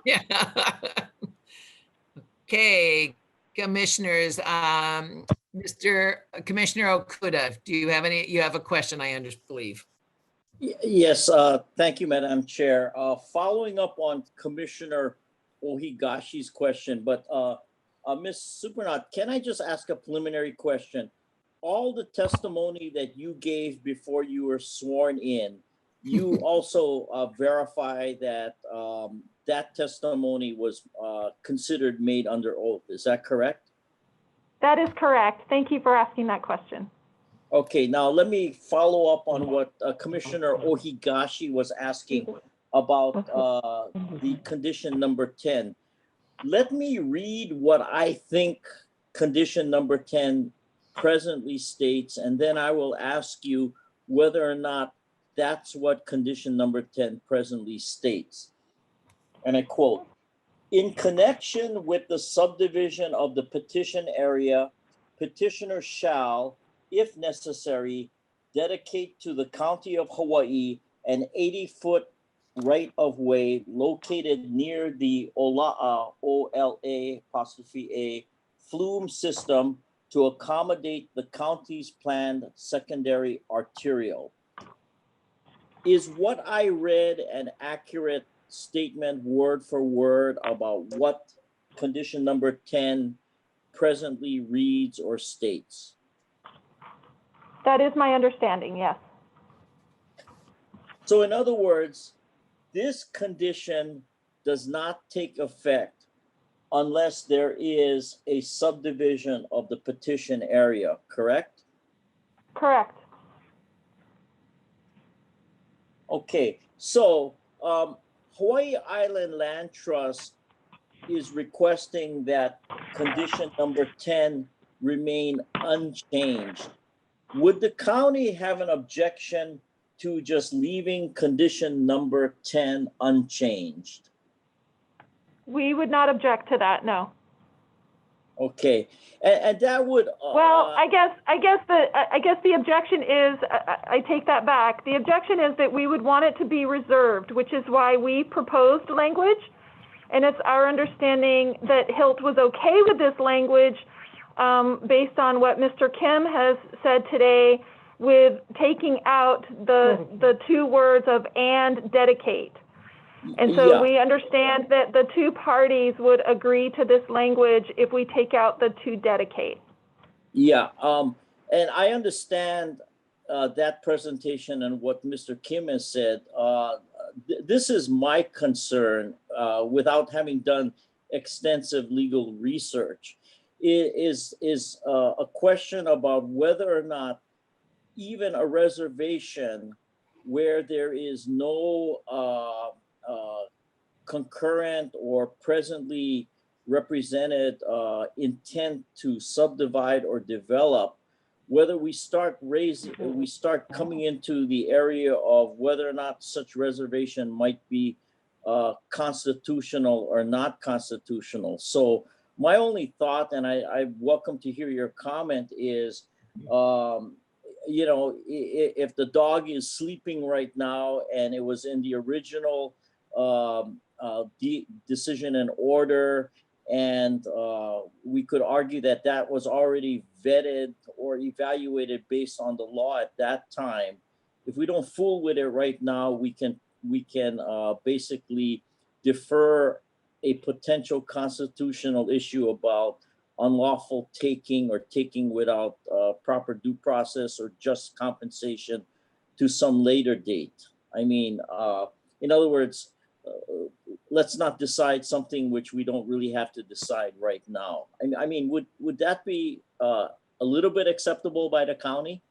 Yeah. Okay, commissioners, Mr. Commissioner Okuda, do you have you have a question, I believe? Yes, thank you, Madam Chair. Following up on Commissioner Ohigashi's question, but Ms. Supernat, can I just ask a preliminary question? All the testimony that you gave before you were sworn in, you also verify that that testimony was considered made under oath. Is that correct? That is correct. Thank you for asking that question. Okay, now let me follow up on what Commissioner Ohigashi was asking about the condition number 10. Let me read what I think condition number 10 presently states, and then I will ask you whether or not that's what condition number 10 presently states. And I quote, "In connection with the subdivision of the petition area, petitioner shall, if necessary, dedicate to the County of Hawaii an 80-foot right-of-way located near the Ola'a, O-L-A apostrophe A, flume system to accommodate the county's planned secondary arterial." Is what I read an accurate statement word for word about what condition number 10 presently reads or states? That is my understanding, yes. So in other words, this condition does not take effect unless there is a subdivision of the petition area, correct? Correct. Okay, so Hawaii Island Land Trust is requesting that condition number 10 remain unchanged. Would the county have an objection to just leaving condition number 10 unchanged? We would not object to that, no. Okay, and that would. Well, I guess the objection is, I take that back. The objection is that we would want it to be reserved, which is why we proposed language. And it's our understanding that HILT was okay with this language based on what Mr. Kim has said today, with taking out the two words of "and dedicate." And so Yeah. we understand that the two parties would agree to this language if we take out the "to dedicate." Yeah, and I understand that presentation and what Mr. Kim has said. This is my concern, without having done extensive legal research, is a question about whether or not even a reservation where there is no concurrent or presently represented intent to subdivide or develop, whether we start coming into the area of whether or not such reservation might be constitutional or not constitutional. So my only thought, and I welcome to hear your comment, is you know, if the dog is sleeping right now and it was in the original decision and order, and we could argue that that was already vetted or evaluated based on the law at that time. If we don't fool with it right now, we can basically defer a potential constitutional issue about unlawful taking or taking without proper due process or just compensation to some later date. I mean, in other words, let's not decide something which we don't really have to decide right now. I mean, would that be a little bit acceptable by the county?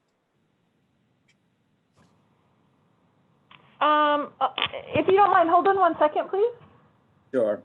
If you don't mind, hold on 1 second, please. Sure.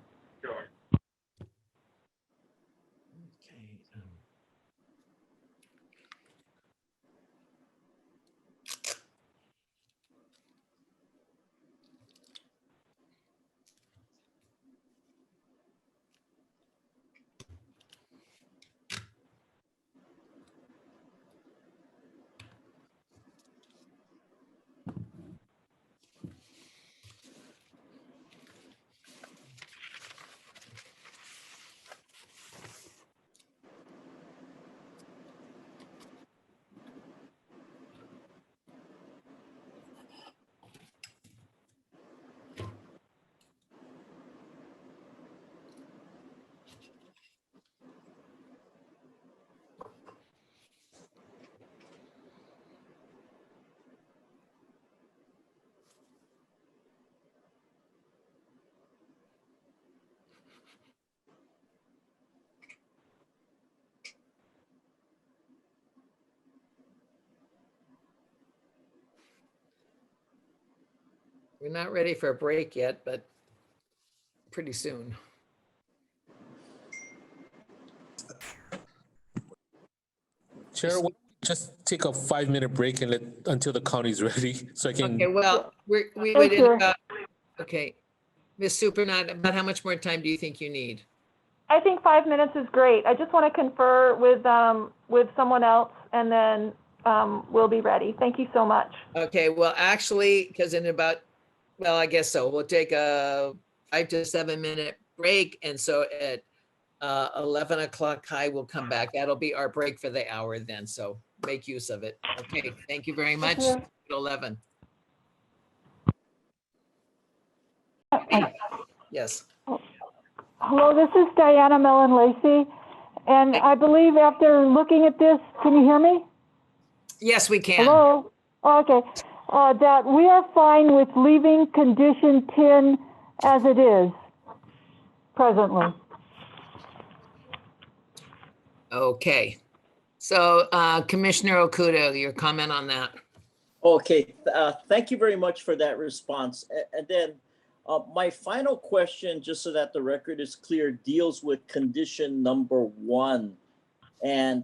We're not ready for a break yet, but pretty soon. Chair, why don't we just take a 5-minute break and until the county's ready, so I can. Okay, well, we would, okay. Ms. Supernat, about how much more time do you think you need? I think 5 minutes is great. I just want to confer with someone else, and then we'll be ready. Thank you so much. Okay, well, actually, because in about, well, I guess so. We'll take a 5 to 7 minute break. And so at 11 o'clock, Kai will come back. That'll be our break for the hour then. So make use of it. Okay, thank you very much. Thank At 11. Yes. Hello, this is Diana Mellon Lacey, and I believe after looking at this, can you hear me? Yes, we can. Hello? Okay. That we are fine with leaving condition 10 as it is presently. Okay. So Commissioner Okuda, your comment on that. Okay, thank you very much for that response. And then my final question, just so that the record is clear, deals with condition number 1. And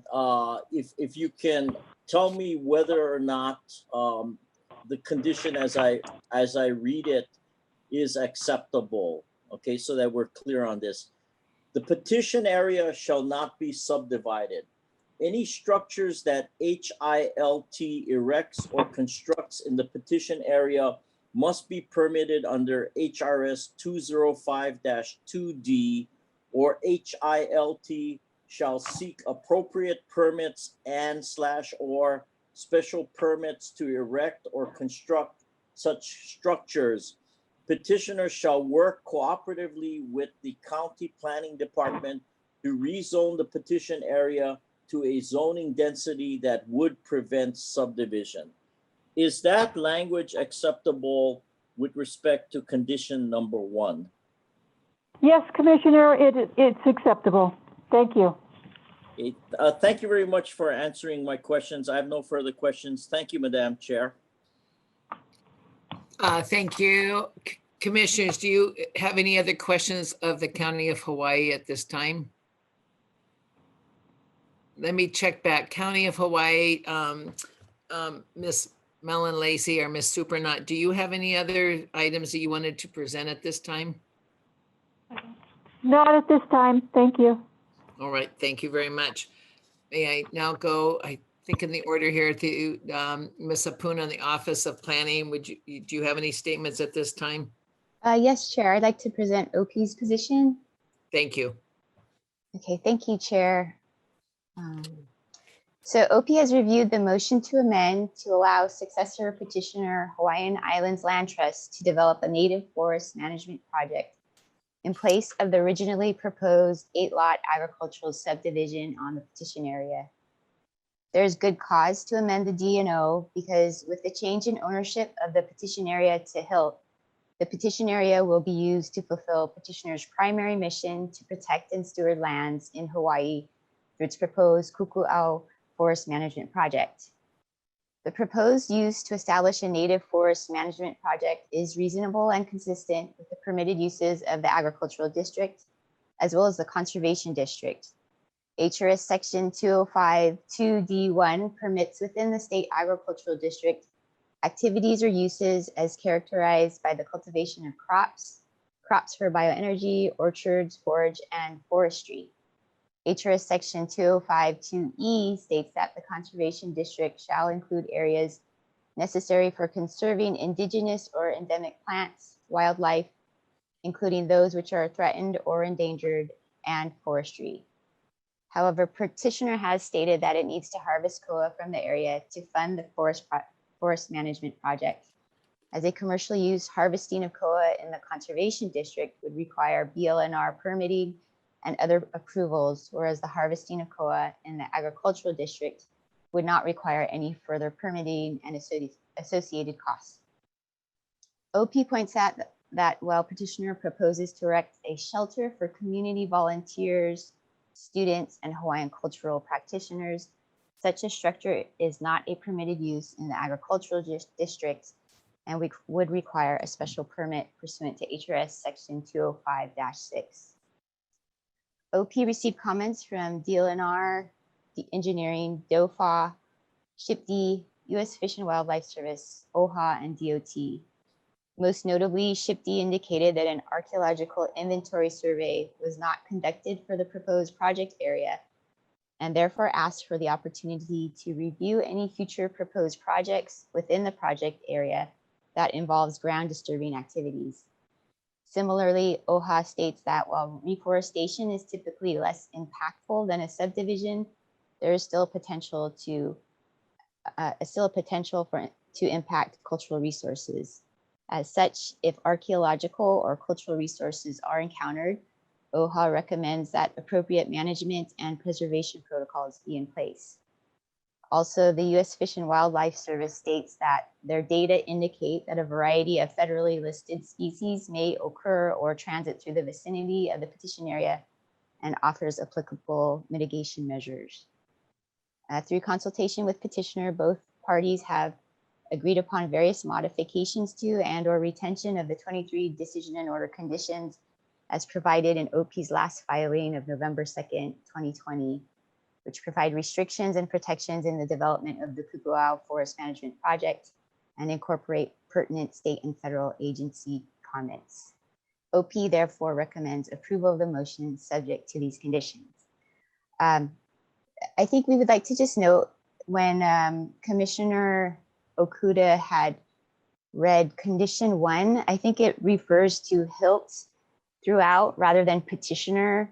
if you can tell me whether or not the condition as I read it is acceptable, okay, so that we're clear on this. The petition area shall not be subdivided. Any structures that HILT erects or constructs in the petition area must be permitted under HRS 205-2D, or HILT shall seek appropriate permits and/or special permits to erect or construct such structures. Petitioners shall work cooperatively with the county planning department to rezone the petition area to a zoning density that would prevent subdivision. Is that language acceptable with respect to condition number 1? Yes, Commissioner, it's acceptable. Thank you. Thank you very much for answering my questions. I have no further questions. Thank you, Madam Chair. Thank you. Commissioners, do you have any other questions of the County of Hawaii at this time? Let me check back. County of Hawaii, Ms. Mellon Lacey or Ms. Supernat, do you have any other items that you wanted to present at this time? Not at this time. Thank you. All right, thank you very much. May I now go, I think in the order here to Ms. Apuna in the Office of Planning. Do you have any statements at this time? Yes, Chair. I'd like to present OP's position. Thank you. Okay, thank you, Chair. So OP has reviewed the motion to amend to allow successor petitioner Hawaiian Islands Land Trust to develop a native forest management project in place of the originally proposed 8-lot agricultural subdivision on the petition area. There is good cause to amend the DNO because with the change in ownership of the petition area to HILT, the petition area will be used to fulfill petitioner's primary mission to protect and steward lands in Hawaii through its proposed Kukuwa Forest Management Project. The proposed use to establish a native forest management project is reasonable and consistent with the permitted uses of the agricultural district, as well as the conservation district. HRS section 205-2D1 permits within the state agricultural district activities or uses as characterized by the cultivation of crops, crops for bioenergy, orchards, forage, and forestry. HRS section 205-2E states that the conservation district shall include areas necessary for conserving indigenous or endemic plants, wildlife, including those which are threatened or endangered, and forestry. However, petitioner has stated that it needs to harvest koa from the area to fund the forest management project. As a commercial use, harvesting of koa in the conservation district would require BLNR permitting and other approvals, whereas the harvesting of koa in the agricultural district would not require any further permitting and associated costs. OP points out that while petitioner proposes to erect a shelter for community volunteers, students, and Hawaiian cultural practitioners, such a structure is not a permitted use in the agricultural district and would require a special permit pursuant to HRS section 205-6. OP received comments from DLNR, the Engineering, DOFA, SHPD, U.S. Fish and Wildlife Service, OHA, and DOT. Most notably, SHPD indicated that an archaeological inventory survey was not conducted for the proposed project area and therefore asked for the opportunity to review any future proposed projects within the project area that involves ground disturbing activities. Similarly, OHA states that while reforestation is typically less impactful than a subdivision, there is still potential to impact cultural resources. As such, if archaeological or cultural resources are encountered, OHA recommends that appropriate management and preservation protocols be in place. Also, the U.S. Fish and Wildlife Service states that their data indicate that a variety of federally listed species may occur or transit through the vicinity of the petition area and offers applicable mitigation measures. Through consultation with petitioner, both parties have agreed upon various modifications to and/or retention of the 23 decision and order conditions as provided in OP's last filing of November 2nd, 2020, which provide restrictions and protections in the development of the Kukuwa Forest Management Project and incorporate pertinent state and federal agency comments. OP therefore recommends approval of the motion subject to these conditions. I think we would like to just note when Commissioner Okuda had read condition 1, I think it refers to HILT throughout rather than petitioner.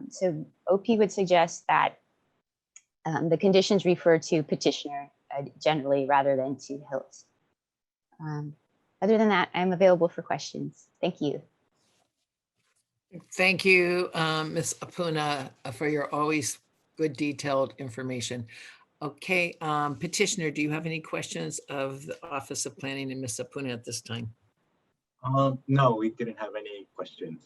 So OP would suggest that the conditions refer to petitioner generally rather than to HILT. Other than that, I'm available for questions. Thank you. Thank you, Ms. Apuna, for your always good detailed information. Okay, petitioner, do you have any questions of the Office of Planning and Ms. Apuna at this time? No, we didn't have any questions.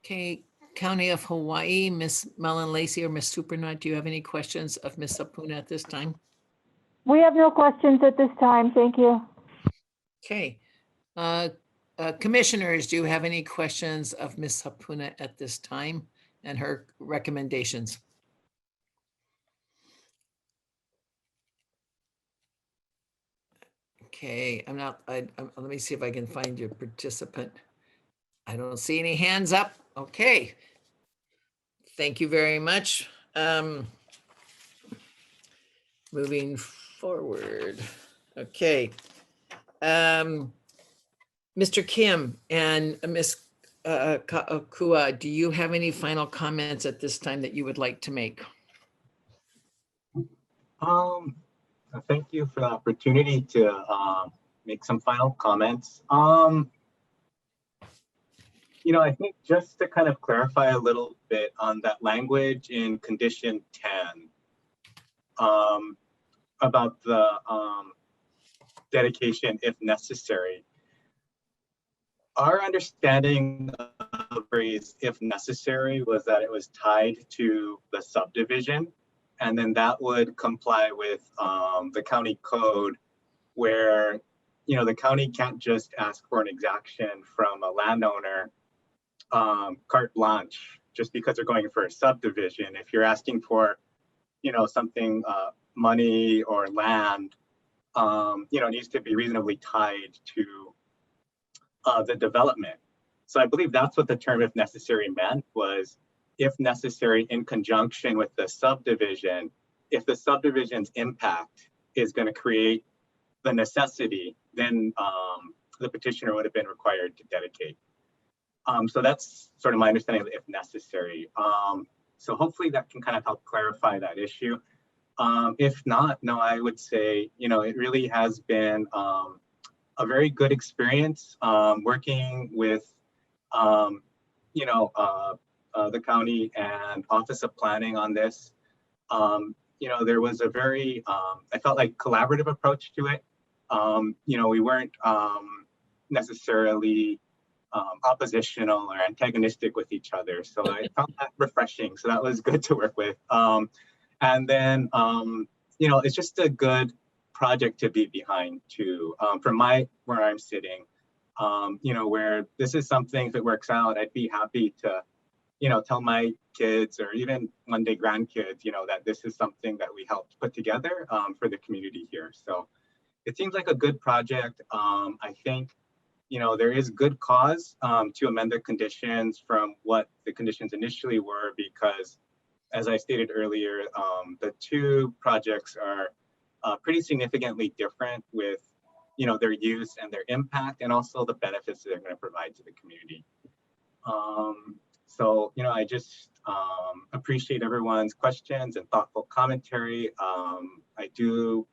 Okay, County of Hawaii, Ms. Mellon Lacey or Ms. Supernut, do you have any questions of Ms. Apuna at this time? We have no questions at this time. Thank you. Okay. Commissioners, do you have any questions of Ms. Apuna at this time and her recommendations? Okay, let me see if I can find your participant. I don't see any hands up. Okay. Thank you very much. Moving forward. Okay. Mr. Kim and Ms. Kukuwa, do you have any final comments at this time that you would like to make? Thank you for the opportunity to make some final comments. You know, I think just to kind of clarify a little bit on that language in condition 10 about the dedication if necessary. Our understanding of the phrase if necessary was that it was tied to the subdivision and then that would comply with the county code, where the county can't just ask for an exaction from a landowner carte blanche just because they're going for a subdivision. If you're asking for something, money or land, it needs to be reasonably tied to the development. So I believe that's what the term "if necessary" meant, was if necessary in conjunction with the subdivision. If the subdivision's impact is going to create the necessity, then the petitioner would have been required to dedicate. So that's sort of my understanding of "if necessary." So hopefully that can kind of help clarify that issue. If not, no, I would say, it really has been a very good experience working with, the county and Office of Planning on this. There was a very, I felt like, collaborative approach to it. We weren't necessarily oppositional or antagonistic with each other. So I found that refreshing. So that was good to work with. And then, it's just a good project to be behind too. From where I'm sitting, where this is something, if it works out, I'd be happy to, tell my kids or even one day grandkids, that this is something that we helped put together for the community here. So it seems like a good project. I think, there is good cause to amend the conditions from what the conditions initially were, because as I stated earlier, the two projects are pretty significantly different with, their use and their impact, and also the benefits that they're going to provide to the community. So, I just appreciate everyone's questions and thoughtful commentary. I do,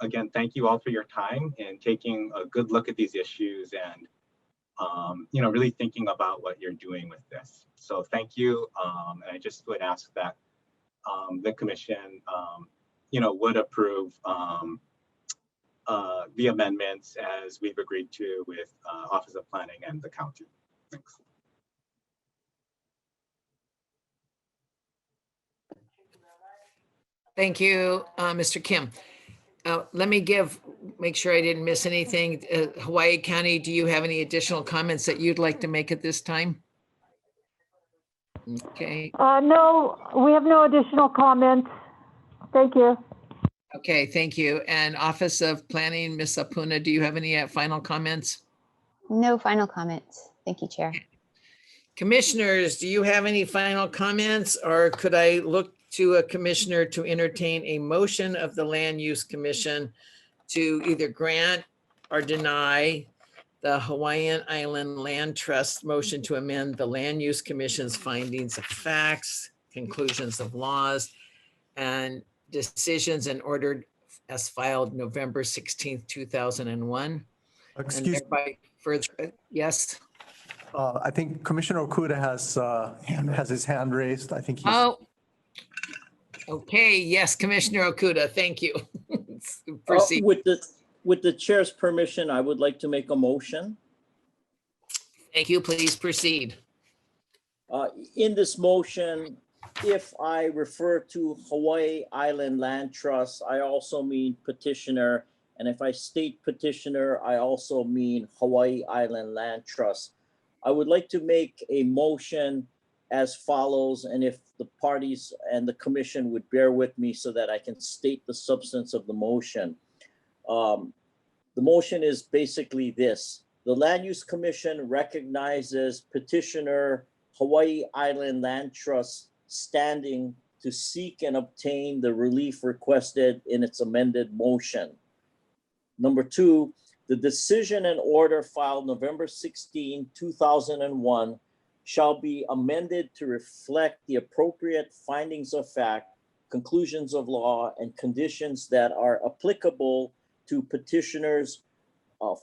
again, thank you all for your time and taking a good look at these issues and, really thinking about what you're doing with this. So thank you. And I just would ask that the commission, would approve the amendments as we've agreed to with Office of Planning and the county. Thanks. Thank you, Mr. Kim. Let me make sure I didn't miss anything. Hawaii County, do you have any additional comments that you'd like to make at this time? Okay. No, we have no additional comments. Thank you. Okay, thank you. And Office of Planning, Ms. Apuna, do you have any final comments? No final comments. Thank you, Chair. Commissioners, do you have any final comments, or could I look to a commissioner to entertain a motion of the Land Use Commission to either grant or deny the Hawaiian Island Land Trust motion to amend the Land Use Commission's findings of facts, conclusions of laws, and decisions and ordered as filed November 16th, 2001. Excuse me. Further, yes. I think Commissioner Okuda has his hand raised. I think he's. Oh, okay. Yes, Commissioner Okuda, thank you. Proceed. With the chair's permission, I would like to make a motion. Thank you. Please proceed. In this motion, if I refer to Hawaii Island Land Trust, I also mean petitioner. And if I state petitioner, I also mean Hawaii Island Land Trust. I would like to make a motion as follows, and if the parties and the commission would bear with me so that I can state the substance of the motion. The motion is basically this: the Land Use Commission recognizes petitioner Hawaii Island Land Trust standing to seek and obtain the relief requested in its amended motion. Number two, the decision and order filed November 16, 2001 shall be amended to reflect the appropriate findings of fact, conclusions of law, and conditions that are applicable to petitioner's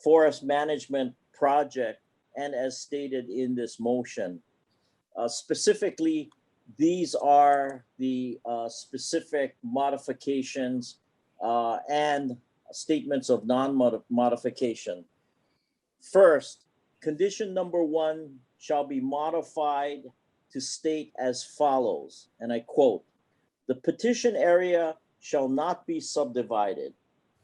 forest management project, and as stated in this motion. Specifically, these are the specific modifications and statements of non-modification. First, condition number 1 shall be modified to state as follows, and I quote, The petition area shall not be subdivided.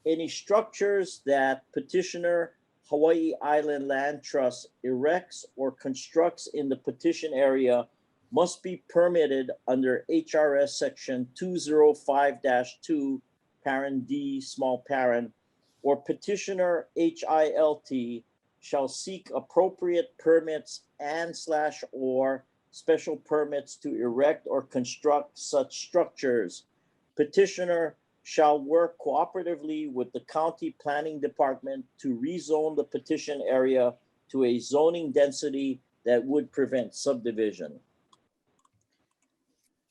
Any structures that petitioner Hawaii Island Land Trust erects or constructs in the petition area must be permitted under HRS section 205-2, parent D, small parent, or petitioner HILT shall seek appropriate permits and/or special permits to erect or construct such structures. Petitioner shall work cooperatively with the county planning department to rezone the petition area to a zoning density that would prevent subdivision.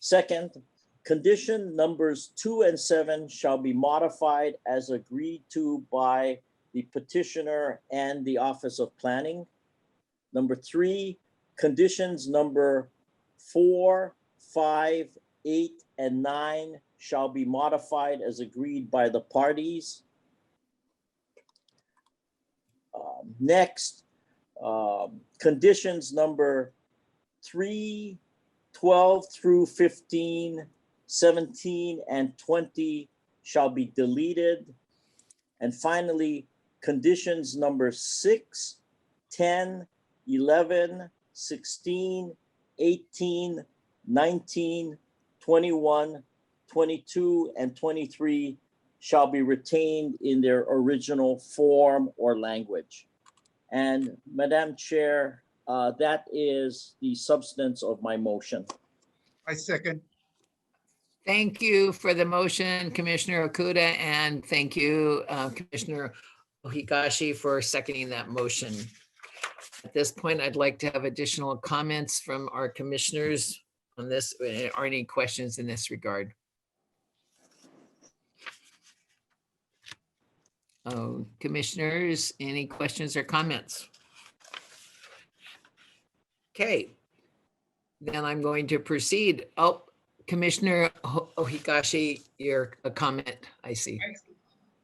Second, condition numbers 2 and 7 shall be modified as agreed to by the petitioner and the Office of Planning. Number 3, conditions number 4, 5, 8, and 9 shall be modified as agreed by the parties. Next, conditions number 3, 12 through 15, 17, and 20 shall be deleted. And finally, conditions number 6, 10, 11, 16, 18, 19, 21, 22, and 23 shall be retained in their original form or language. And Madam Chair, that is the substance of my motion. I second. Thank you for the motion, Commissioner Okuda, and thank you, Commissioner Ohigashi, for seconding that motion. At this point, I'd like to have additional comments from our commissioners on this, or any questions in this regard. Commissioners, any questions or comments? Okay, then I'm going to proceed. Oh, Commissioner Ohigashi, your comment, I see.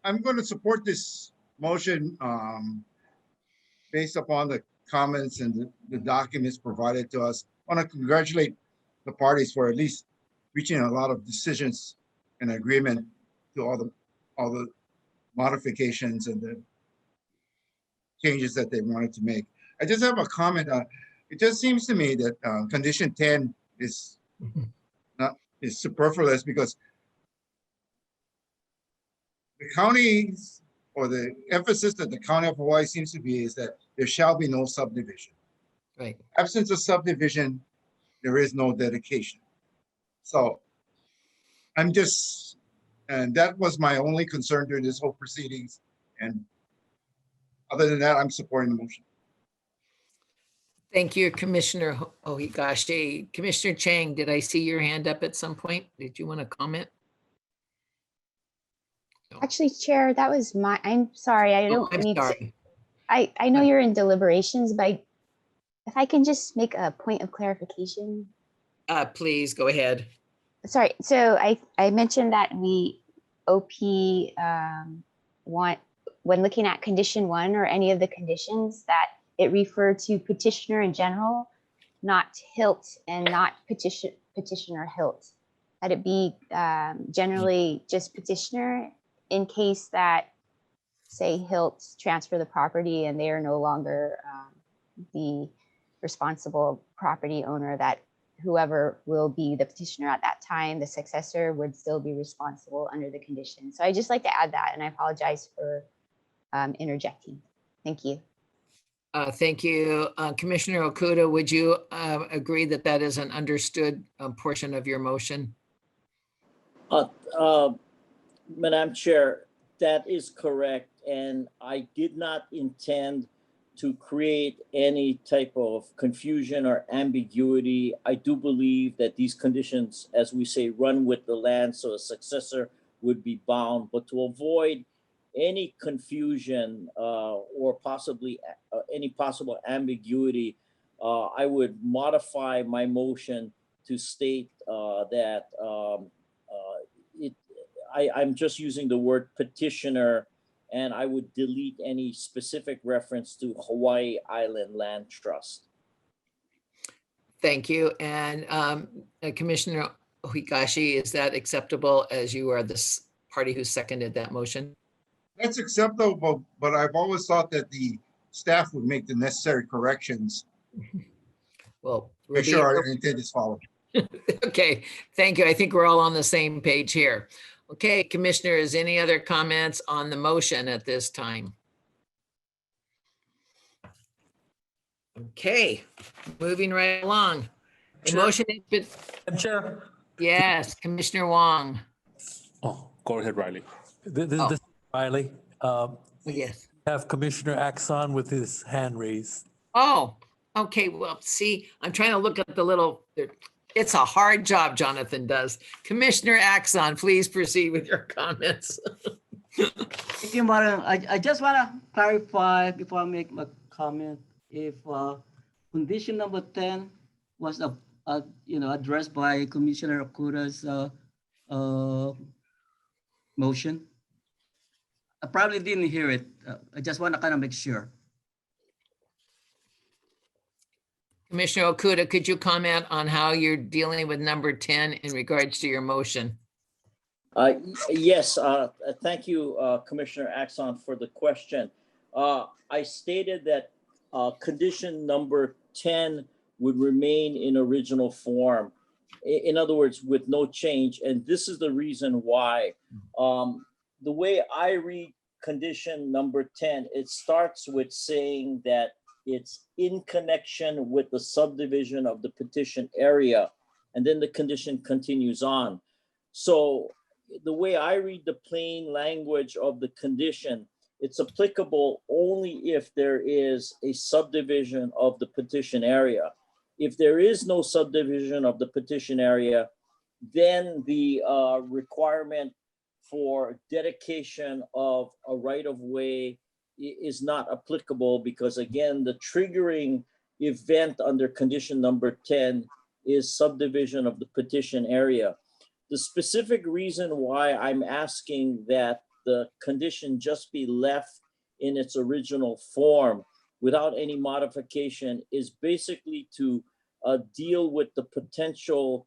I'm going to support this motion based upon the comments and the documents provided to us. I want to congratulate the parties for at least reaching a lot of decisions and agreement to all the modifications and the changes that they wanted to make. I just have a comment. It just seems to me that condition 10 is superfluous because the counties, or the emphasis that the County of Hawaii seems to be, is that there shall be no subdivision. Right. Absence of subdivision, there is no dedication. So and that was my only concern during this whole proceedings. And other than that, I'm supporting the motion. Thank you, Commissioner Ohigashi. Commissioner Chang, did I see your hand up at some point? Did you want to comment? Actually, Chair, that was I'm sorry. I don't need sorry. to. I know you're in deliberations, but if I can just make a point of clarification. Please go ahead. Sorry. So I mentioned that we want, when looking at condition 1 or any of the conditions, that it referred to petitioner in general, not HILT, and not petitioner HILT. That it be generally just petitioner, in case that, say, HILT transfer the property and they are no longer the responsible property owner, that whoever will be the petitioner at that time, the successor, would still be responsible under the condition. So I just like to add that, and I apologize for interjecting. Thank you. Thank you. Commissioner Okuda, would you agree that that is an understood portion of your motion? Madam Chair, that is correct. And I did not intend to create any type of confusion or ambiguity. I do believe that these conditions, as we say, run with the land, so a successor would be bound. But to avoid any confusion or possibly any possible ambiguity, I would modify my motion to state that I'm just using the word petitioner, and I would delete any specific reference to Hawaii Island Land Trust. Thank you. And Commissioner Ohigashi, is that acceptable as you are this party who seconded that motion? That's acceptable, but I've always thought that the staff would make the necessary corrections. Well, Make sure our intent is followed. Okay, thank you. I think we're all on the same page here. Okay, commissioners, any other comments on the motion at this time? Okay, moving right along. The Chair. motion has been, Madam Chair. yes, Commissioner Wong. Oh, go ahead, Riley. This Oh. is Riley. Yes. Have Commissioner Axon with his hand raised. Oh, okay, well, see, I'm trying to look at the little, it's a hard job Jonathan does. Commissioner Axon, please proceed with your comments. Thank you, Madam. I just want to clarify before I make my comment. If condition number 10 was addressed by Commissioner Okuda's motion, I probably didn't hear it. I just want to kind of make sure. Commissioner Okuda, could you comment on how you're dealing with number 10 in regards to your motion? Yes, thank you, Commissioner Axon, for the question. I stated that condition number 10 would remain in original form. In other words, with no change. And this is the reason why. The way I read condition number 10, it starts with saying that it's in connection with the subdivision of the petition area. And then the condition continues on. So the way I read the plain language of the condition, it's applicable only if there is a subdivision of the petition area. If there is no subdivision of the petition area, then the requirement for dedication of a right-of-way is not applicable, because again, the triggering event under condition number 10 is subdivision of the petition area. The specific reason why I'm asking that the condition just be left in its original form without any modification is basically to deal with the potential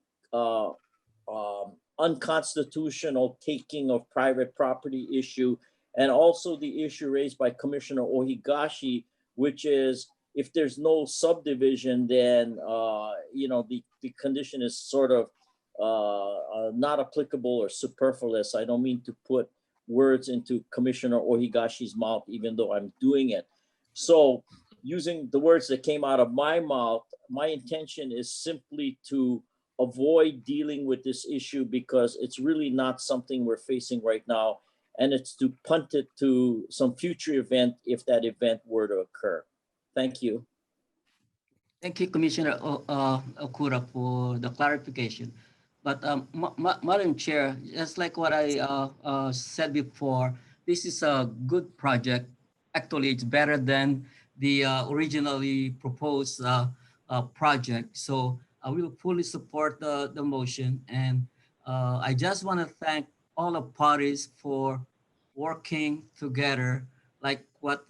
unconstitutional taking of private property issue, and also the issue raised by Commissioner Ohigashi, which is if there's no subdivision, then the condition is sort of not applicable or superfluous. I don't mean to put words into Commissioner Ohigashi's mouth, even though I'm doing it. So using the words that came out of my mouth, my intention is simply to avoid dealing with this issue because it's really not something we're facing right now. And it's to punt it to some future event if that event were to occur. Thank you. Thank you, Commissioner Okuda, for the clarification. But Madam Chair, just like what I said before, this is a good project. Actually, it's better than the originally proposed project. So I will fully support the motion. And I just want to thank all the parties for working together, like what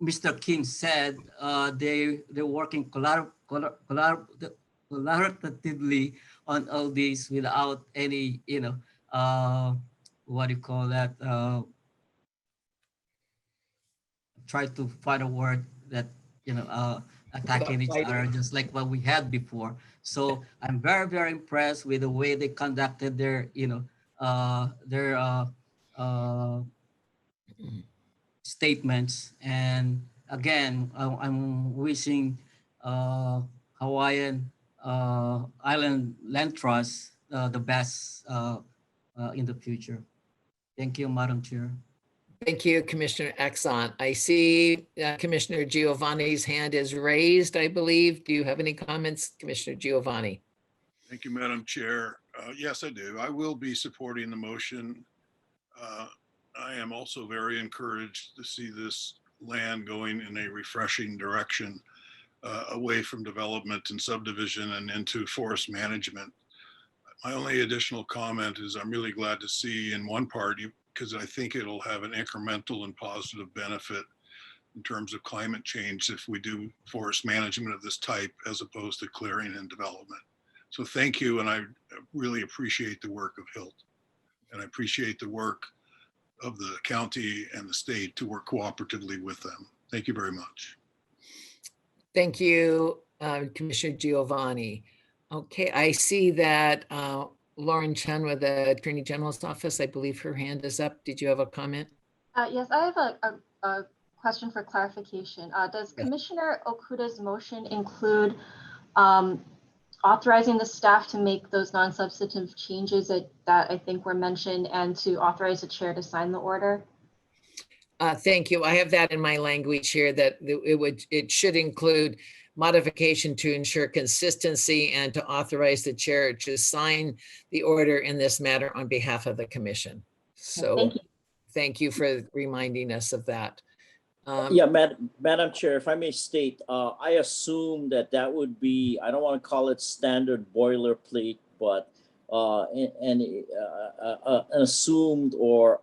Mr. King said. They're working collaboratively on all these without any, what do you call that? Try to find a word that, attacking each other, just like what we had before. So I'm very, very impressed with the way they conducted their, statements. And again, I'm wishing Hawaiian Island Land Trust the best in the future. Thank you, Madam Chair. Thank you, Commissioner Axon. I see Commissioner Giovanni's hand is raised, I believe. Do you have any comments, Commissioner Giovanni? Thank you, Madam Chair. Yes, I do. I will be supporting the motion. I am also very encouraged to see this land going in a refreshing direction away from development and subdivision and into forest management. My only additional comment is I'm really glad to see in one part, because I think it'll have an incremental and positive benefit, in terms of climate change if we do forest management of this type as opposed to clearing and development. So thank you, and I really appreciate the work of HILT, and I appreciate the work of the county and the state to work cooperatively with them. Thank you very much. Thank you, Commissioner Giovanni. Okay, I see that Lauren Chen with the Attorney General's office, I believe her hand is up. Did you have a comment? Yes, I have a question for clarification. Does Commissioner Okuda's motion include authorizing the staff to make those non-substantive changes that I think were mentioned and to authorize the chair to sign the order? Thank you. I have that in my language here that it should include modification to ensure consistency and to authorize the chair to sign the order in this matter on behalf of the commission. So thank you for reminding us of that. Yeah, Madam Chair, if I may state, I assume that would be, I don't want to call it standard boilerplate, but an assumed or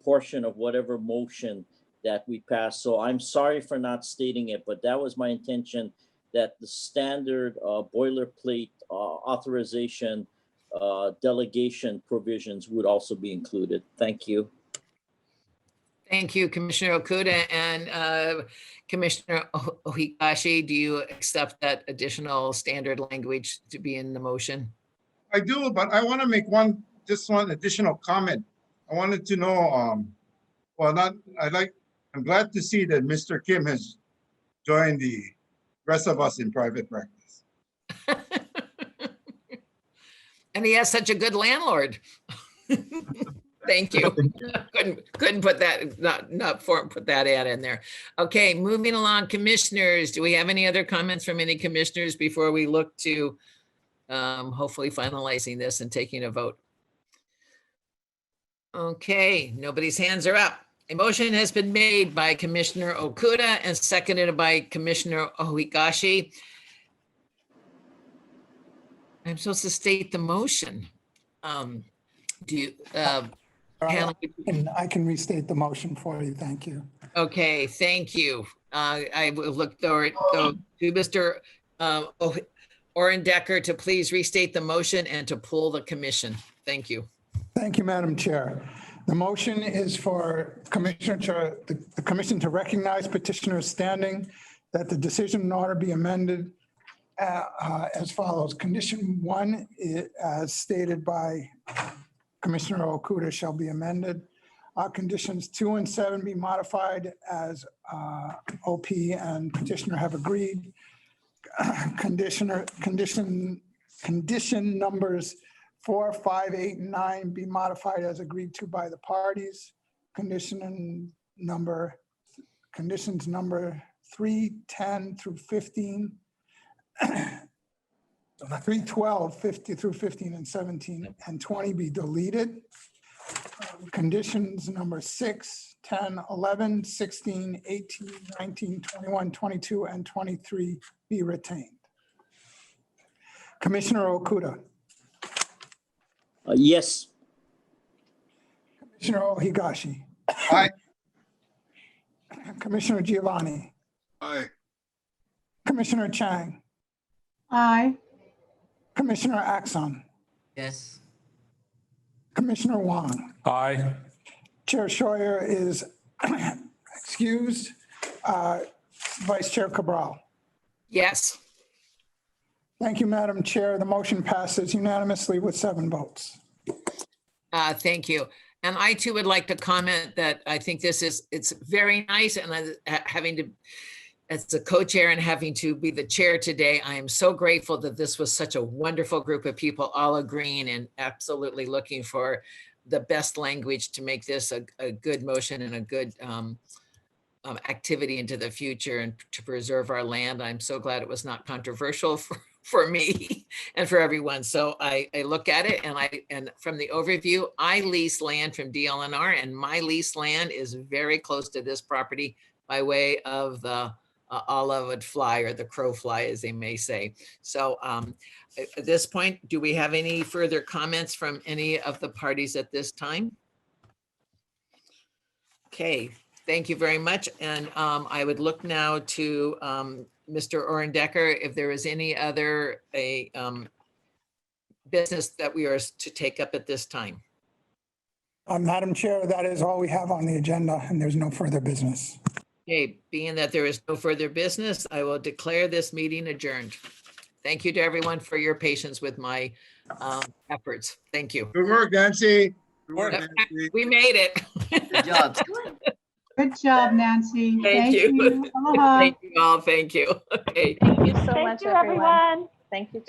portion of whatever motion that we pass. So I'm sorry for not stating it, but that was my intention, that the standard boilerplate authorization delegation provisions would also be included. Thank you. Thank you, Commissioner Okuda, and Commissioner Ohigashi, do you accept that additional standard language to be in the motion? I do, but I want to make just one additional comment. I wanted to know, I'm glad to see that Mr. Kim has joined the rest of us in private practice. And he has such a good landlord. Thank you. Couldn't put that, put that ad in there. Okay, moving along, commissioners. Do we have any other comments from any commissioners before we look to hopefully finalizing this and taking a vote? Okay, nobody's hands are up. A motion has been made by Commissioner Okuda and seconded by Commissioner Ohigashi. I'm supposed to state the motion. Do you, I can restate the motion for you. Thank you. Okay, thank you. I will look to Mr. Orendecker to please restate the motion and to pull the commission. Thank you. Thank you, Madam Chair. The motion is for the commission to recognize petitioner's standing, that the decision in order be amended as follows. Condition 1, as stated by Commissioner Okuda, shall be amended. Conditions 2 and 7 be modified as OP and petitioner have agreed. Condition numbers 4, 5, 8, and 9 be modified as agreed to by the parties. Conditions number 3, 10 through 15, 3, 12, 50 through 15, and 17, and 20 be deleted. Conditions number 6, 10, 11, 16, 18, 19, 21, 22, and 23 be retained. Commissioner Okuda. Yes. Commissioner Ohigashi. Aye. Commissioner Giovanni. Aye. Commissioner Chang. Aye. Commissioner Axon. Yes. Commissioner Wong. Aye. Chair Scheuer is excused. Vice Chair Cabral. Yes. Thank you, Madam Chair. The motion passes unanimously with 7 votes. Thank you. And I too would like to comment that I think it's very nice, and having to, as the co-chair and having to be the chair today, I am so grateful that this was such a wonderful group of people all agreeing and absolutely looking for the best language to make this a good motion and a good activity into the future and to preserve our land. I'm so glad it was not controversial for me and for everyone. So I look at it and from the overview, I lease land from DLNR, and my leased land is very close to this property by way of the olive fly, or the crow fly, as they may say. So at this point, do we have any further comments from any of the parties at this time? Okay, Thank you very much. And I would look now to Mr. Orendecker if there is any other business that we are to take up at this time. Madam Chair, that is all we have on the agenda, and there's no further business. Okay, being that there is no further business, I will declare this meeting adjourned. Thank you to everyone for your patience with my efforts. Thank you. Good work, Nancy. Good work, Nancy. We made it. Good job. Good job, Nancy. Thank you. Aloha. Thank you all. Thank you. Okay. Thank you so Thank much, you, everyone. everyone. Thank you.